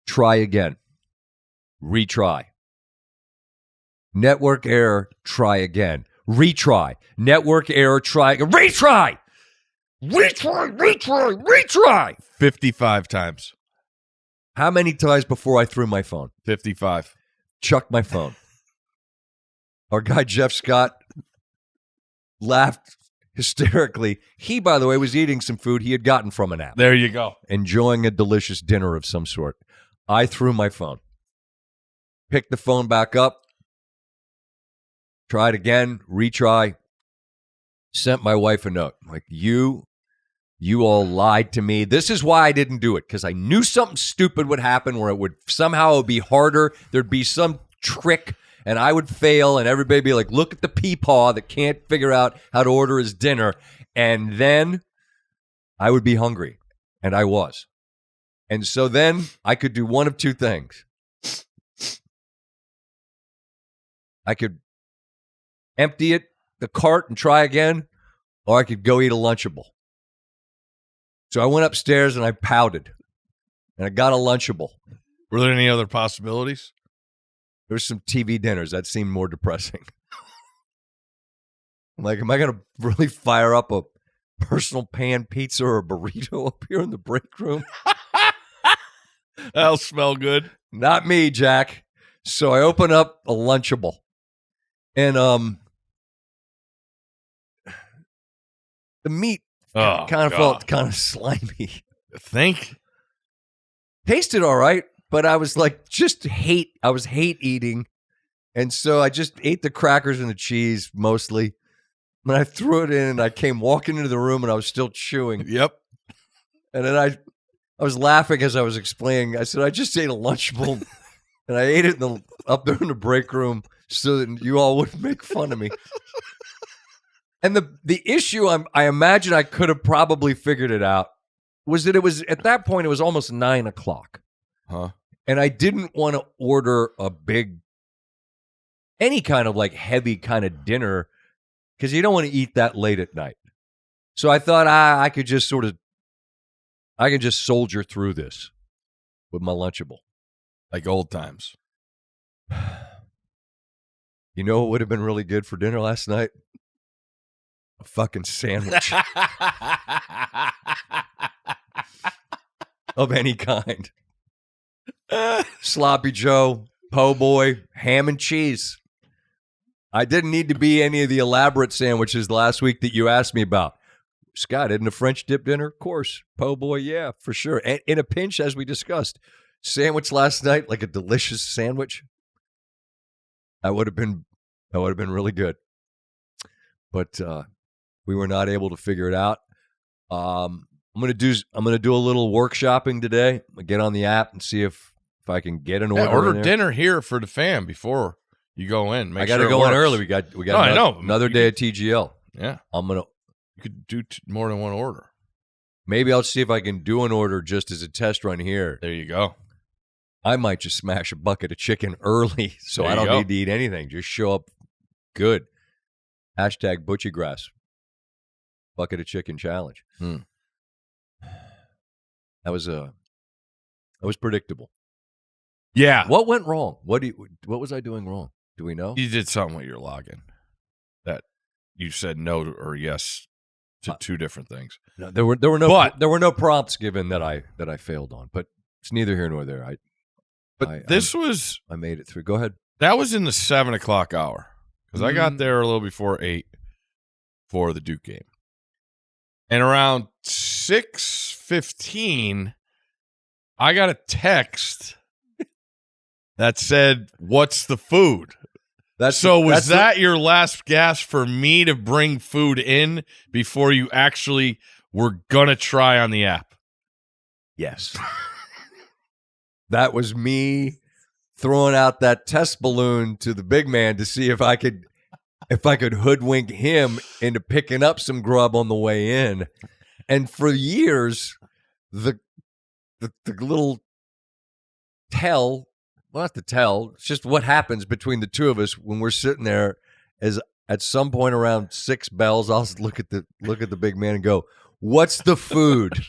Try again. Retry. Network error, try again. Retry. Network error, try again. Retry! Retry! 55 times. How many times before I threw my phone? 55. Chucked my phone. Our guy Jeff Scott laughed hysterically. He, by the way, was eating some food he had gotten from an app. There you go. Enjoying a delicious dinner of some sort. I threw my phone. Picked the phone back up. Tried again. Retry. Sent my wife a note. Like, you all lied to me. This is why I didn't do it, because I knew something stupid would happen where it would somehow be harder. There'd be some trick, and I would fail, and everybody would be like, look at the peepaw that can't figure out how to order his dinner. And then I would be hungry, and I was. And so then I could do one of two things. I could empty the cart and try again, or I could go eat a Lunchable. So I went upstairs and I pouted, and I got a Lunchable. Were there any other possibilities? There's some TV dinners that seemed more depressing. I'm like, am I going to really fire up a personal pan pizza or a burrito up here in the break room? That'll smell good. Not me, Jack. So I open up a Lunchable, and the meat kind of felt kind of slimy. Think? Tasted all right, but I was like, I was hate eating. And so I just ate the crackers and the cheese mostly. And I threw it in, and I came walking into the room, and I was still chewing. Yep. And then I was laughing as I was explaining. I said, I just ate a Lunchable, and I ate it up there in the break room so that you all wouldn't make fun of me. And the issue, I imagine I could have probably figured it out, was that it was, at that point, it was almost 9 o'clock. Huh? And I didn't want to order any kind of like heavy kind of dinner, because you don't want to eat that late at night. So I thought I could just soldier through this with my Lunchable. Like old times. You know what would have been really good for dinner last night? A fucking sandwich of any kind. Sloppy Joe, po' boy, ham and cheese. I didn't need to be any of the elaborate sandwiches last week that you asked me about. Scott, isn't a French dip dinner? Of course. Po' boy, yeah, for sure. And in a pinch, as we discussed. Sandwich last night, like a delicious sandwich. That would have been really good. But we were not able to figure it out. I'm gonna do a little workshopping today. I'll get on the app and see if I can get an order. Order dinner here for the fam before you go in. I got to go in early. We got another day at TGL. Yeah, You could do more than one order. Maybe I'll see if I can do an order just as a test run here. There you go. I might just smash a bucket of chicken early, so I don't need to eat anything. Just show up good. Hashtag Butchiegrass. Bucket of chicken challenge. That was predictable. Yeah. What went wrong? What was I doing wrong? Do we know? You did something with your login that you said no or yes to two different things. No, there were no prompts given that I failed on, but it's neither here nor there. I made it through. Go ahead. That was in the 7 o'clock hour because I got there a little before 8 for the Duke game, and around 6:15, I got a text that said, "What's the food?" Was that your last gasp for me to bring food in before you actually were going to try on the app? Yes. That was me throwing out that test balloon to the big man to see if I could hoodwink him into picking up some grub on the way in. And for years, the little tell. Well, not to tell. It's just what happens between the two of us when we're sitting there. Is at some point around 6 bells, I'll look at the big man and go, "What's the food?"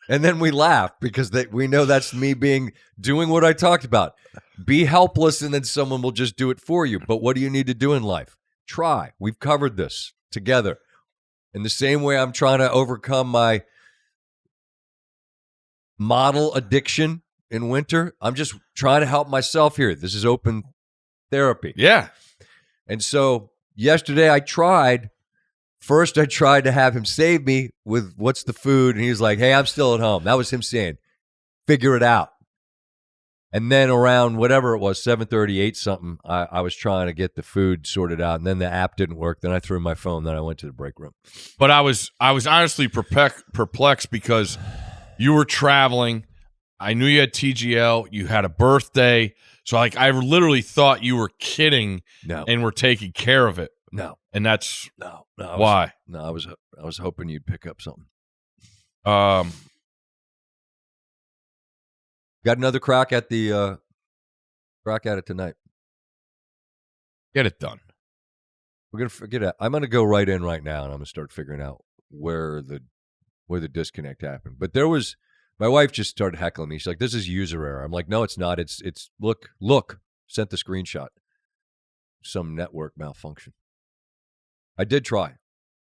And then we laugh because we know that's me doing what I talked about. Be helpless, and then someone will just do it for you. But what do you need to do in life? Try. We've covered this together. In the same way, I'm trying to overcome my model addiction. In winter, I'm just trying to help myself here. This is open therapy. Yeah. And so yesterday I tried to have him save me with what's the food. And he was like, "Hey, I'm still at home." That was him saying, "Figure it out." And then around whatever it was, 7:30, 8 something, I was trying to get the food sorted out. And then the app didn't work. Then I threw my phone. Then I went to the break room. But I was honestly perplexed because you were traveling. I knew you had TGL. You had a birthday. So I literally thought you were kidding and were taking care of it. No. And that's why. I was hoping you'd pick up something. Got another crack at it tonight. Get it done. We're gonna forget it. I'm gonna go right in right now, and I'm gonna start figuring out where the disconnect happened. But there was my wife just started heckling me. She's like, "This is user error." I'm like, "No, it's not. It's look." Sent the screenshot. Some network malfunction. I did try.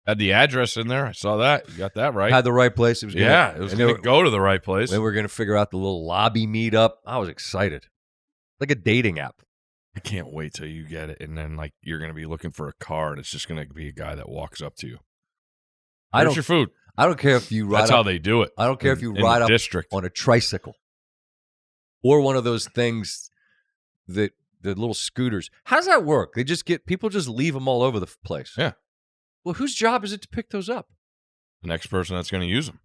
Had the address in there. I saw that. You got that right. Had the right place. It was it was going to go to the right place. Then we're going to figure out the little lobby meetup. I was excited. Like a dating app. I can't wait till you get it, and then like you're going to be looking for a car, and it's just going to be a guy that walks up to you. Where's your food? I don't care if you ride. That's how they do it. I don't care if you ride up on a tricycle or one of those things that the little scooters. How does that work? They just people just leave them all over the place. Yeah. Well, whose job is it to pick those up? The next person that's going to use them.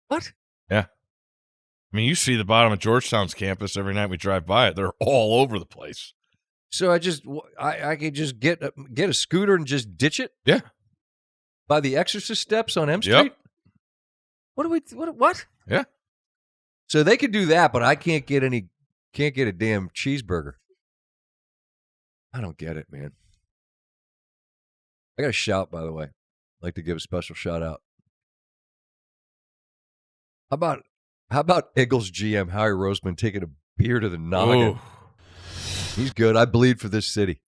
What? Yeah. I mean, you see the bottom of Georgetown's campus every night we drive by it. They're all over the place. So I could just get a scooter and just ditch it? Yeah. By the Exorcist steps on M Street? Yep. What? Yeah. So they could do that, but I can't get a damn cheeseburger. I don't get it, man. I got a shout, by the way. I'd like to give a special shout out. How about Eagles GM Howie Roseman taking a beer to the noggin? Ooh. He's good. I bleed for this city.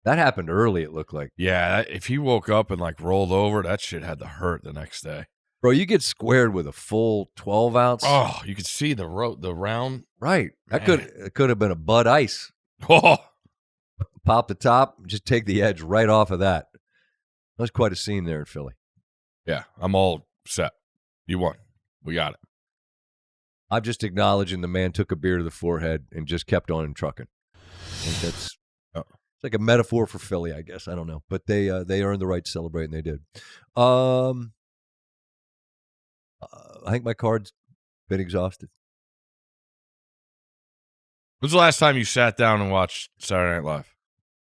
That happened early, it looked like. Yeah, if he woke up and like rolled over, that shit had to hurt the next day. Bro, you get squared with a full 12-ounce. Oh, you could see the round. Right. That could have been a Bud Ice. Oh. Pop the top, just take the edge right off of that. That was quite a scene there in Philly. Yeah, I'm all set. You won. We got it. I'm just acknowledging the man took a beer to the forehead and just kept on trucking. I think that's it's like a metaphor for Philly, I guess. I don't know. But they earned the right to celebrate, and they did. I think my card's been exhausted. When's the last time you sat down and watched Saturday Night Live?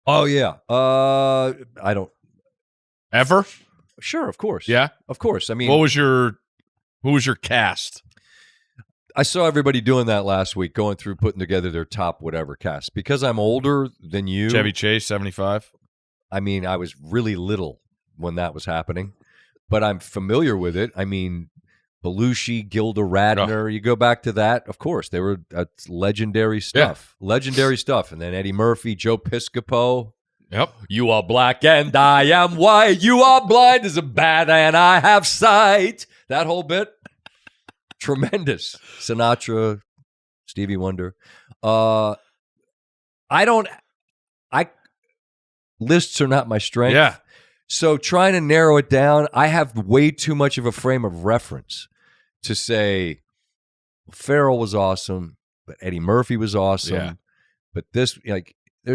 Oh, yeah. I don't. Ever? Sure, of course. Yeah? Of course. I mean, who was your cast? I saw everybody doing that last week, going through, putting together their top whatever cast. Because I'm older than you. Chevy Chase, 75. I mean, I was really little when that was happening, but I'm familiar with it. I mean, Belushi, Gilda Radner, you go back to that, of course. That's legendary stuff. Yeah. Legendary stuff. And then Eddie Murphy, Joe Piscopo. Yep. You are black and I am white. You are blind as a bat and I have sight. That whole bit. Tremendous. Sinatra, Stevie Wonder. Lists are not my strength. Yeah. So trying to narrow it down, I have way too much of a frame of reference to say Farrell was awesome, but Eddie Murphy was awesome. Yeah. But there's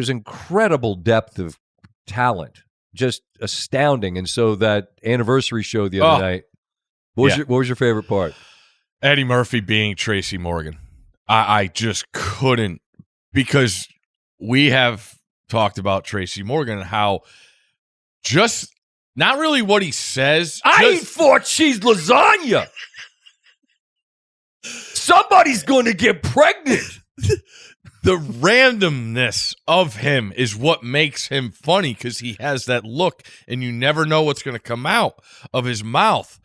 incredible depth of talent, just astounding. And so that anniversary show the other night, what was your favorite part? Eddie Murphy being Tracy Morgan. I just couldn't, because we have talked about Tracy Morgan and how just not really what he says. I eat 4 cheese lasagna. Somebody's going to get pregnant. The randomness of him is what makes him funny, because he has that look and you never know what's going to come out of his mouth.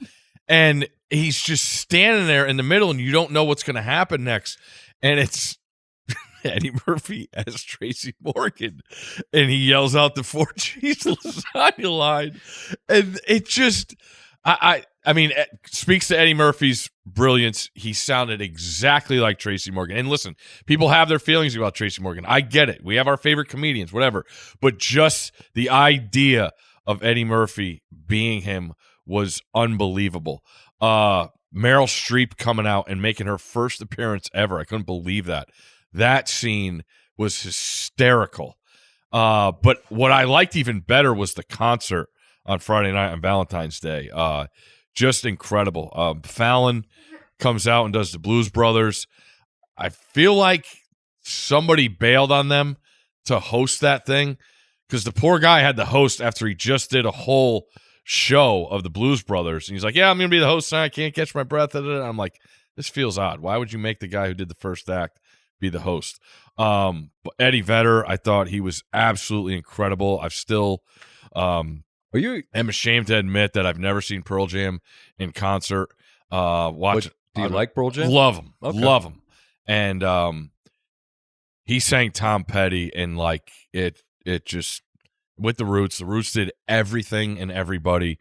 And he's just standing there in the middle and you don't know what's going to happen next. And it's Eddie Murphy as Tracy Morgan. And he yells out the 4 cheese lasagna line. And it just, I mean, it speaks to Eddie Murphy's brilliance. He sounded exactly like Tracy Morgan. And listen, people have their feelings about Tracy Morgan. I get it. We have our favorite comedians, whatever. But just the idea of Eddie Murphy being him was unbelievable. Meryl Streep coming out and making her first appearance ever. I couldn't believe that. That scene was hysterical. But what I liked even better was the concert on Friday night on Valentine's Day. Just incredible. Fallon comes out and does the Blues Brothers. I feel like somebody bailed on them to host that thing, because the poor guy had to host after he just did a whole show of the Blues Brothers. And he's like, yeah, I'm going to be the host. I can't catch my breath. I'm like, this feels odd. Why would you make the guy who did the first act be the host. But Eddie Vedder, I thought he was absolutely incredible. I've still am ashamed to admit that I've never seen Pearl Jam in concert. Do you like Pearl Jam? Love him. Okay. Love him. And he sang Tom Petty, and like it just with the Roots did everything and everybody.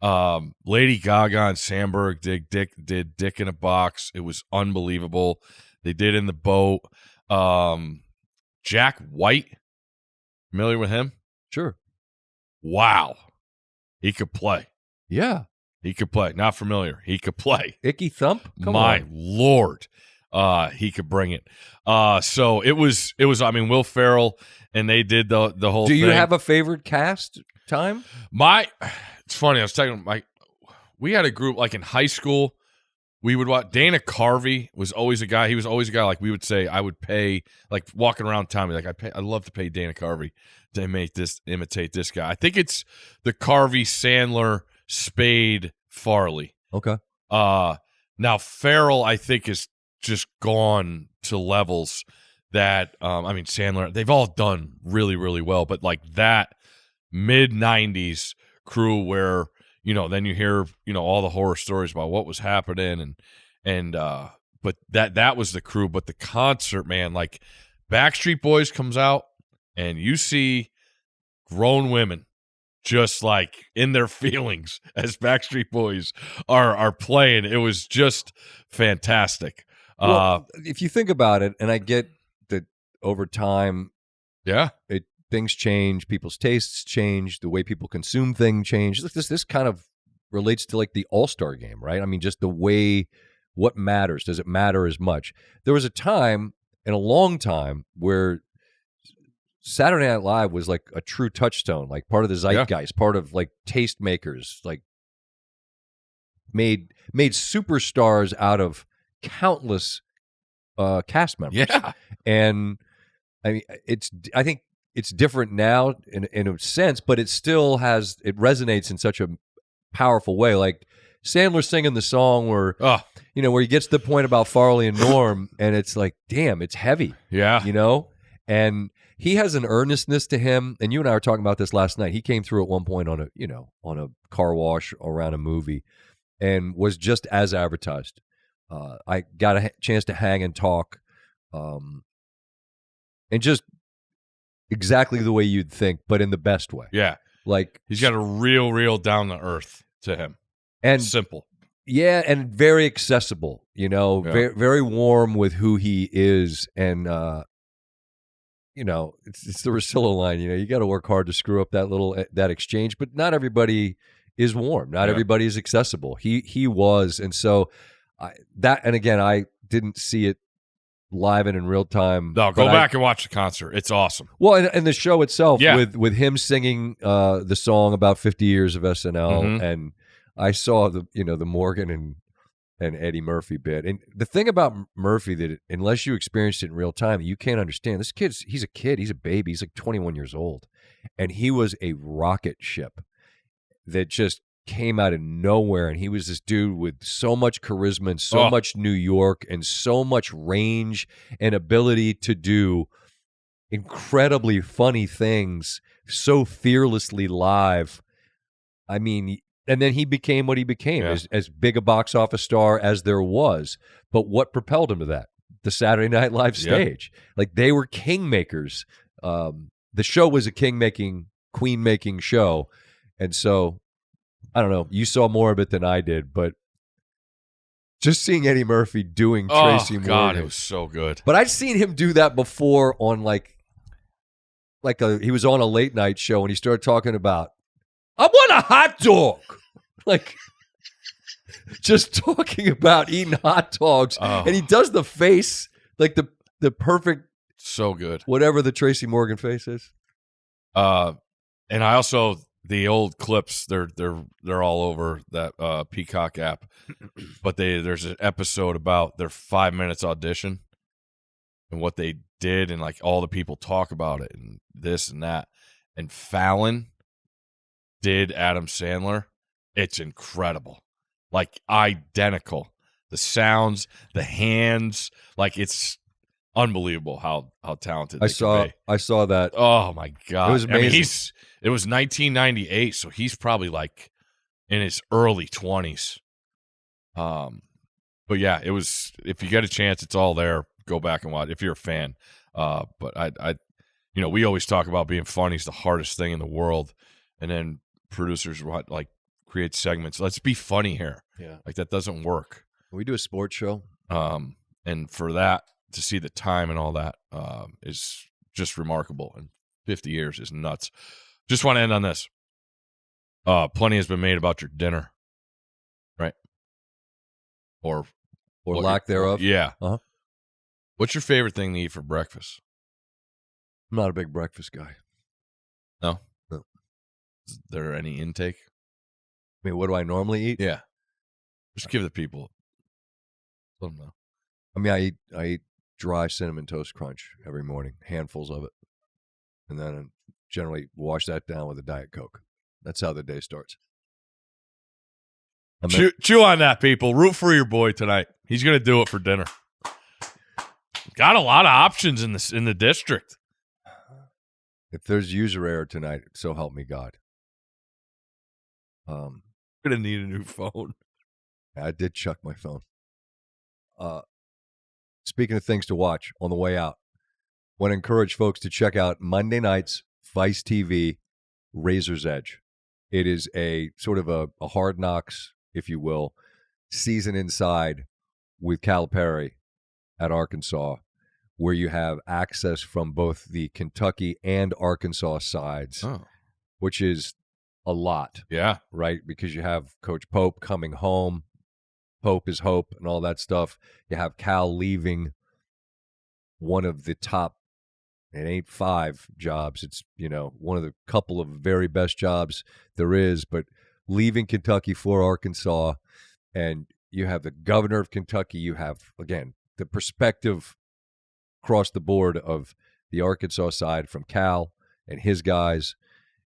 Lady Gaga and Sandberg did Dick in a Box. It was unbelievable. They did In the Boat. Jack White, familiar with him? Sure. Wow. He could play. Yeah. He could play. Not familiar. He could play. Icky Thump? My Lord. He could bring it. So it was, I mean, Will Ferrell, and they did the whole thing. Do you have a favorite cast time? It's funny. I was talking we had a group like in high school. We would watch. Dana Carvey was always a guy. He was always a guy like we would say I would pay, like walking around town, like I'd love to pay Dana Carvey to imitate this guy. I think it's the Carvey, Sandler, Spade, Farley. Okay. Now Farrell, I think, is just gone to levels that I mean Sandler. They've all done really, really well, but like that mid-90s crew where, you know, then you hear, you know, all the horror stories about what was happening and but that was the crew. But the concert, man, like Backstreet Boys comes out and you see grown women just like in their feelings as Backstreet Boys are playing. It was just fantastic. Well, if you think about it, and I get that over time, things change, people's tastes change, the way people consume things change. This kind of relates to like the All-Star game, right? I mean, just the way, what matters? Does it matter as much? There was a time, in a long time, where Saturday Night Live was like a true touchstone, like part of the zeitgeist, part of like tastemakers, like made superstars out of countless cast members. Yeah. And I mean, I think it's different now in a sense, but it still it resonates in such a powerful way. Like Sandler singing the song where, you know, where he gets to the point about Farley and Norm, and it's like, damn, it's heavy. Yeah. You know? And he has an earnestness to him. And you and I were talking about this last night. He came through at one point on a car wash around a movie and was just as advertised. I got a chance to hang and talk, and just exactly the way you'd think, but in the best way. Yeah. Like he's got a real down to earth to him. And simple. Yeah, and very accessible, you know, very, very warm with who he is. And you know, it's the Russillo line, you know, you got to work hard to screw up that exchange, but not everybody is warm. Not everybody is accessible. He was. And so and again, I didn't see it live and in real time. No, go back and watch the concert. It's awesome. Well, and the show itself with him singing the song about 50 years of SNL, and I saw the Morgan and Eddie Murphy bit. And the thing about Murphy that unless you experienced it in real time, you can't understand. This he's a kid, he's a baby, he's like 21 years old, and he was a rocket ship that just came out of nowhere, and he was this dude with so much charisma and so much New York and so much range and ability to do incredibly funny things so fearlessly live. I mean, and then he became what he became, as big a box office star as there was. But what propelled him to that? The Saturday Night Live stage. Like, they were kingmakers. The show was a king-making, queen-making show. And so, I don't know, you saw more of it than I did, but just seeing Eddie Murphy doing Tracy Morgan. God, it was so good. But I'd seen him do that before on he was on a late night show and he started talking about, I want a hot dog. Like, just talking about eating hot dogs. And he does the face, like the perfect. So good. Whatever the Tracy Morgan face is. And I also, the old clips, they're all over that Peacock app. But there's an episode about their 5 minutes audition and what they did, and like all the people talk about it and this and that. And Fallon did Adam Sandler. It's incredible. Like, identical. The sounds, the hands, like, it's unbelievable how talented I they can be. I saw that. Oh my God. It was amazing. I mean, it was 1998, so he's probably like in his early 20s. But yeah, it was, if you get a chance, it's all there. Go back and watch if you're a fan. But I we always talk about being funny is the hardest thing in the world. And then producers like create segments. Let's be funny here. Yeah. Like that doesn't work. We do a sports show. And for that, to see the time and all that is just remarkable. And 50 years is nuts. Just want to end on this. Plenty has been made about your dinner, right? Or lack thereof. Yeah. Uh-huh. What's your favorite thing to eat for breakfast? I'm not a big breakfast guy. No? No. Is there any intake? I mean, what do I normally eat? Yeah. Just give the people. Let them know. I mean, I eat dry Cinnamon Toast Crunch every morning, handfuls of it. And then I generally wash that down with a Diet Coke. That's how the day starts. Chew on that, people. Root for your boy tonight. He's going to do it for dinner. Got a lot of options in the district. If there's user error tonight, so help me God. Going to need a new phone. I did chuck my phone. Speaking of things to watch on the way out, want to encourage folks to check out Monday night's Vice TV Razor's Edge. It is a sort of a Hard Knocks, if you will, season inside with Calipari at Arkansas, where you have access from both the Kentucky and Arkansas sides, which is a lot. Yeah. Right? Because you have Coach Pope coming home. Pope is hope and all that stuff. You have Cal leaving one of the top, it ain't 5 jobs. It's, one of the couple of very best jobs there is, but leaving Kentucky for Arkansas, and you have the governor of Kentucky. You have, again, the perspective across the board of the Arkansas side from Cal and his guys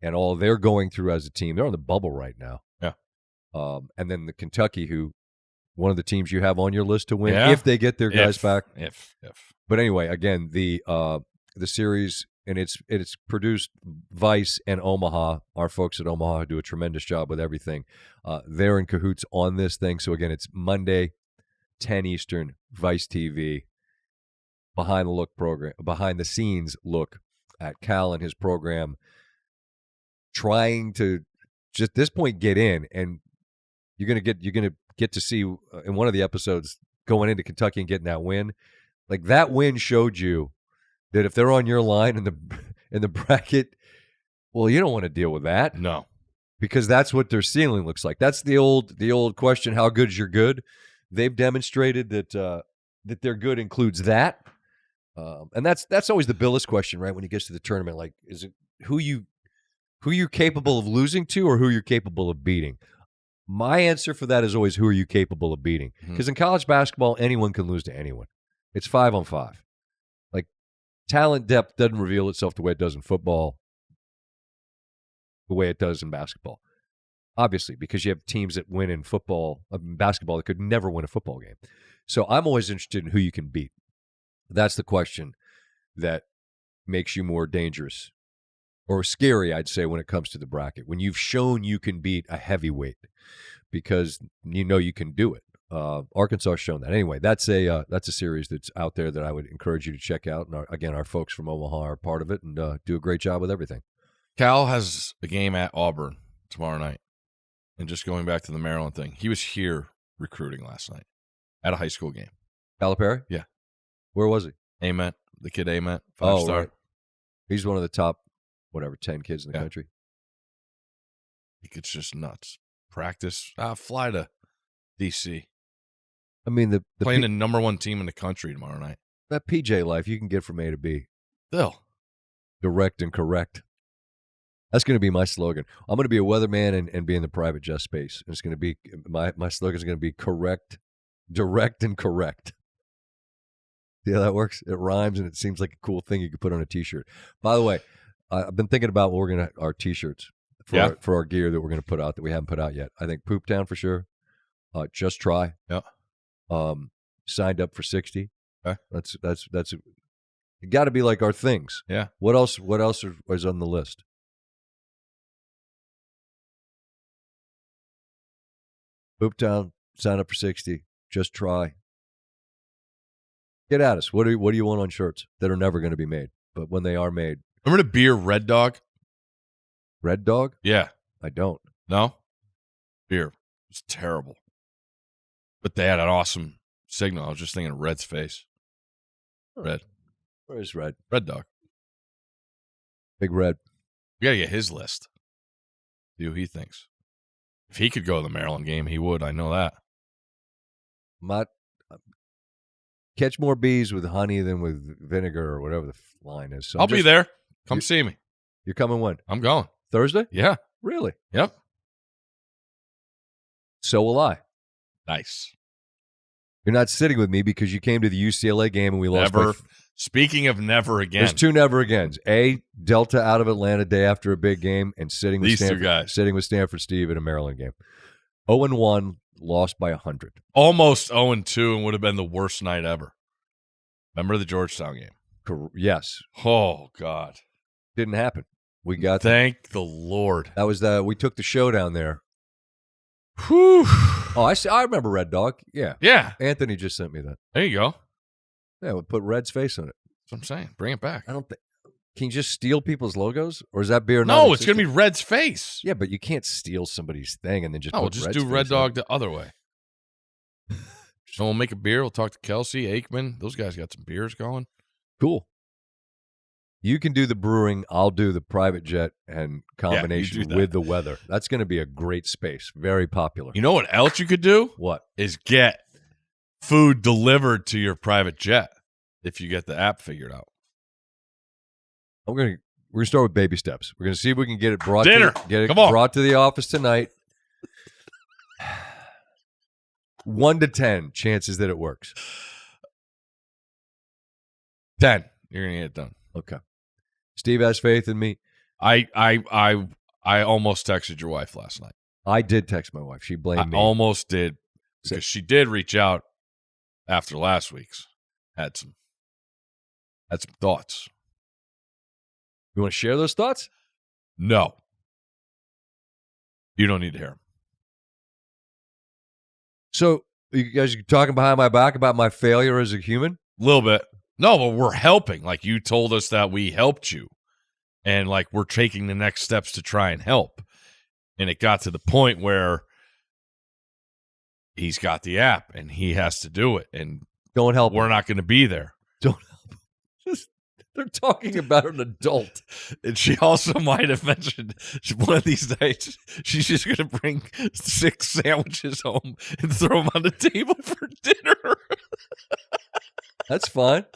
and all they're going through as a team. They're on the bubble right now. Yeah. And then the Kentucky, who one of the teams you have on your list to win Yeah. if they get their guys back. If. But anyway, again, the series, and it's produced Vice and Omaha. Our folks at Omaha do a tremendous job with everything. They're in cahoots on this thing. So again, it's Monday, 10 Eastern, Vice TV. Behind the scenes look at Cal and his program, trying to just at this point get in, and you're gonna get to see in one of the episodes going into Kentucky and getting that win. Like that win showed you that if they're on your line in the bracket, well, you don't want to deal with that. No. Because that's what their ceiling looks like. That's the old question, how good's your good? They've demonstrated that their good includes that. And that's always the Billis question, right? When it gets to the tournament, like, is it who you're capable of losing to or who you're capable of beating? My answer for that is always who are you capable of beating? Because in college basketball, anyone can lose to anyone. It's 5-on-5. Like, talent depth doesn't reveal itself the way it does in football, the way it does in basketball. Obviously, because you have teams that win in basketball that could never win a football game. So I'm always interested in who you can beat. That's the question that makes you more dangerous or scary, I'd say, when it comes to the bracket. When you've shown you can beat a heavyweight because you can do it. Arkansas has shown that. Anyway, that's a series that's out there that I would encourage you to check out. And our folks from Omaha are part of it and do a great job with everything. Cal has a game at Auburn tomorrow night. And just going back to the Maryland thing, he was here recruiting last night at a high school game. Calipari? Yeah. Where was he? Ament, the kid Ament, 5-star. Right. He's one of the top, 10 kids in the country. It's just nuts. Practice, fly to D.C. I mean, the playing the number 1 team in the country tomorrow night. That PJ life you can get from A to B. Still. Direct and correct. That's going to be my slogan. I'm going to be a weatherman and be in the private jet space. And it's going to be my slogan is going to be correct, direct, and correct. See how that works? It rhymes and it seems like a cool thing you could put on a T-shirt. By the way, I've been thinking about our T-shirts for our gear that we're going to put out that we haven't put out yet. I think Poop Town for sure. Just Try. Yeah. Signed up for 60. Okay. That's it got to be like our things. Yeah. What else is on the list? Booptown, sign up for 60. Just try. Get at us. What do you want on shirts that are never going to be made, but when they are made? Remember the beer Red Dog? Red Dog? Yeah. I don't. No? Beer. It was terrible. But they had an awesome signal. I was just thinking of Red's face. Red. Where's Red? Red Dog. Big Red. We got to get his list. See what he thinks. If he could go to the Maryland game, he would. I know that. Catch more bees with honey than with vinegar or whatever the line is. So I'll be there. Come see me. You're coming when? I'm going. Thursday? Yeah. Really? Yep. So will I. Nice. You're not sitting with me because you came to the UCLA game and we lost. Never. Speaking of never again. There's two never agains. Delta out of Atlanta day after a big game and sitting with These two guys. Sitting with Stanford Steve at a Maryland game. 0-1, lost by 100. Almost 0-2 and would have been the worst night ever. Remember the Georgetown game? Yes. Oh, God. Didn't happen. We got Thank the Lord. That was we took the show down there. Whew. Oh, I remember Red Dog. Yeah. Yeah. Anthony just sent me that. There you go. Yeah, we'll put Red's face on it. That's what I'm saying. Bring it back. I don't think. Can you just steal people's logos? Or is that beer not No, it's going to be Red's face. Yeah, but you can't steal somebody's thing and then just No, put we'll just Red's do Red face Dog the other way. So we'll make a beer. We'll talk to Kelsey, Aikman. Those guys got some beers going. Cool. You can do the brewing. I'll do the private jet and combination with the weather. That's going to be a great space. Very popular. You know what else you could do? What? Is get food delivered to your private jet if you get the app figured out. We're gonna start with baby steps. We're gonna see if we can get it brought brought to the office tonight. 1 to 10 chances that it works. 10. You're gonna get it done. Okay. Steve has faith in me. I almost texted your wife last night. I did text my wife. She blamed me. I almost did because she did reach out after last week's. Had some thoughts. You want to share those thoughts? No. You don't need to hear them. So you guys are talking behind my back about my failure as a human? A little bit. No, but we're helping. Like you told us that we helped you. And like we're taking the next steps to try and help. And it got to the point where he's got the app and he has to do it. And don't help. We're not going to be there. Don't help. They're talking about an adult. And she also might have mentioned one of these nights she's just going to bring 6 sandwiches home and throw them on the table for dinner. That's fine.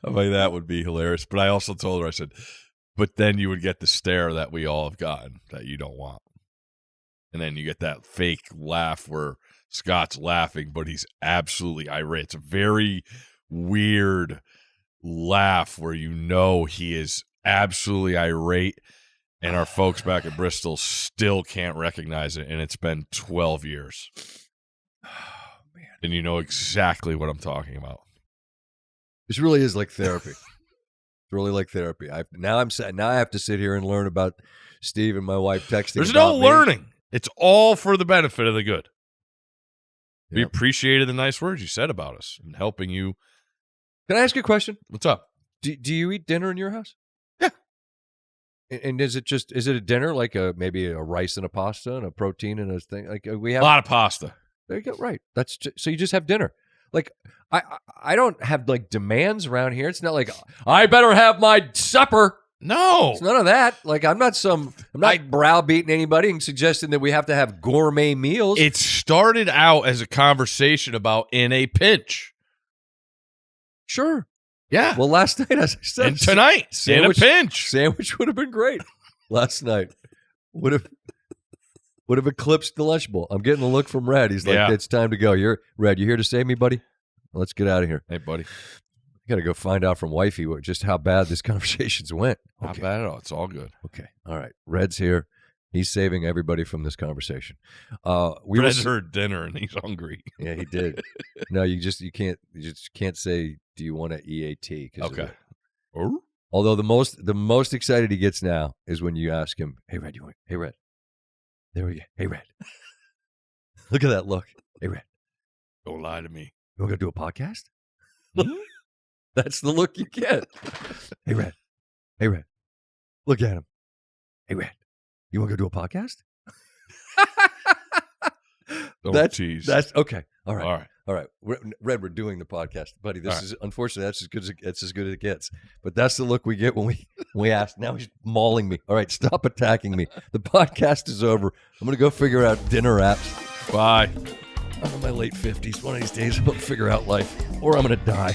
I'm like, that would be hilarious. But I also told her, I said, but then you would get the stare that we all have gotten that you don't want. And then you get that fake laugh where Scott's laughing, but he's absolutely irate. It's a very weird laugh where you know he is absolutely irate, and our folks back at Bristol still can't recognize it, and it's been 12 years. Oh, man. And you know exactly what I'm talking about. This really is like therapy. It's really like therapy. Now I have to sit here and learn about Steve and my wife texting. There's no learning. It's all for the benefit of the good. Yep. We appreciated the nice words you said about us and helping you. Can I ask you a question? What's up? Do you eat dinner in your house? Yeah. And is it a dinner like maybe a rice and a pasta and a protein and a thing? Like we have a lot of pasta. There you go. Right. So you just have dinner. Like I don't have like demands around here. It's not like I better have my supper. No, it's none of that. Like I'm not browbeating anybody and suggesting that we have to have gourmet meals. It started out as a conversation about in a pinch. Sure. Yeah. Well, last night, as I said, and tonight, in a pinch, sandwich would have been great. Last night would have eclipsed the lunch bowl. I'm getting a look from Red. He's like, "It's time to go. You're Red. You here to save me, buddy? Let's get out of here." Hey, buddy. I got to go find out from Wifey just how bad this conversations went. Not bad at all. It's all good. Okay. All right. Red's here. He's saving everybody from this conversation. Fred heard dinner and he's hungry. Yeah, he did. No, you just can't say, "Do you want an EAT?" Okay. Although the most excited he gets now is when you ask him, "Hey Red, hey Red." There we go. Hey Red. Look at that look. Hey Red. Don't lie to me. You want to do a podcast? That's the look you get. Hey Red. Hey Red. Look at him. Hey Red. You want to go do a podcast? Don't tease. That's okay. All right. Red, we're doing the podcast, buddy. This is unfortunately that's as good as it gets. But that's the look we get when we ask. Now he's mauling me. All right, stop attacking me. The podcast is over. I'm gonna go figure out dinner apps. Bye. I'm in my late 50s. One of these days, I'm gonna figure out life, or I'm gonna die.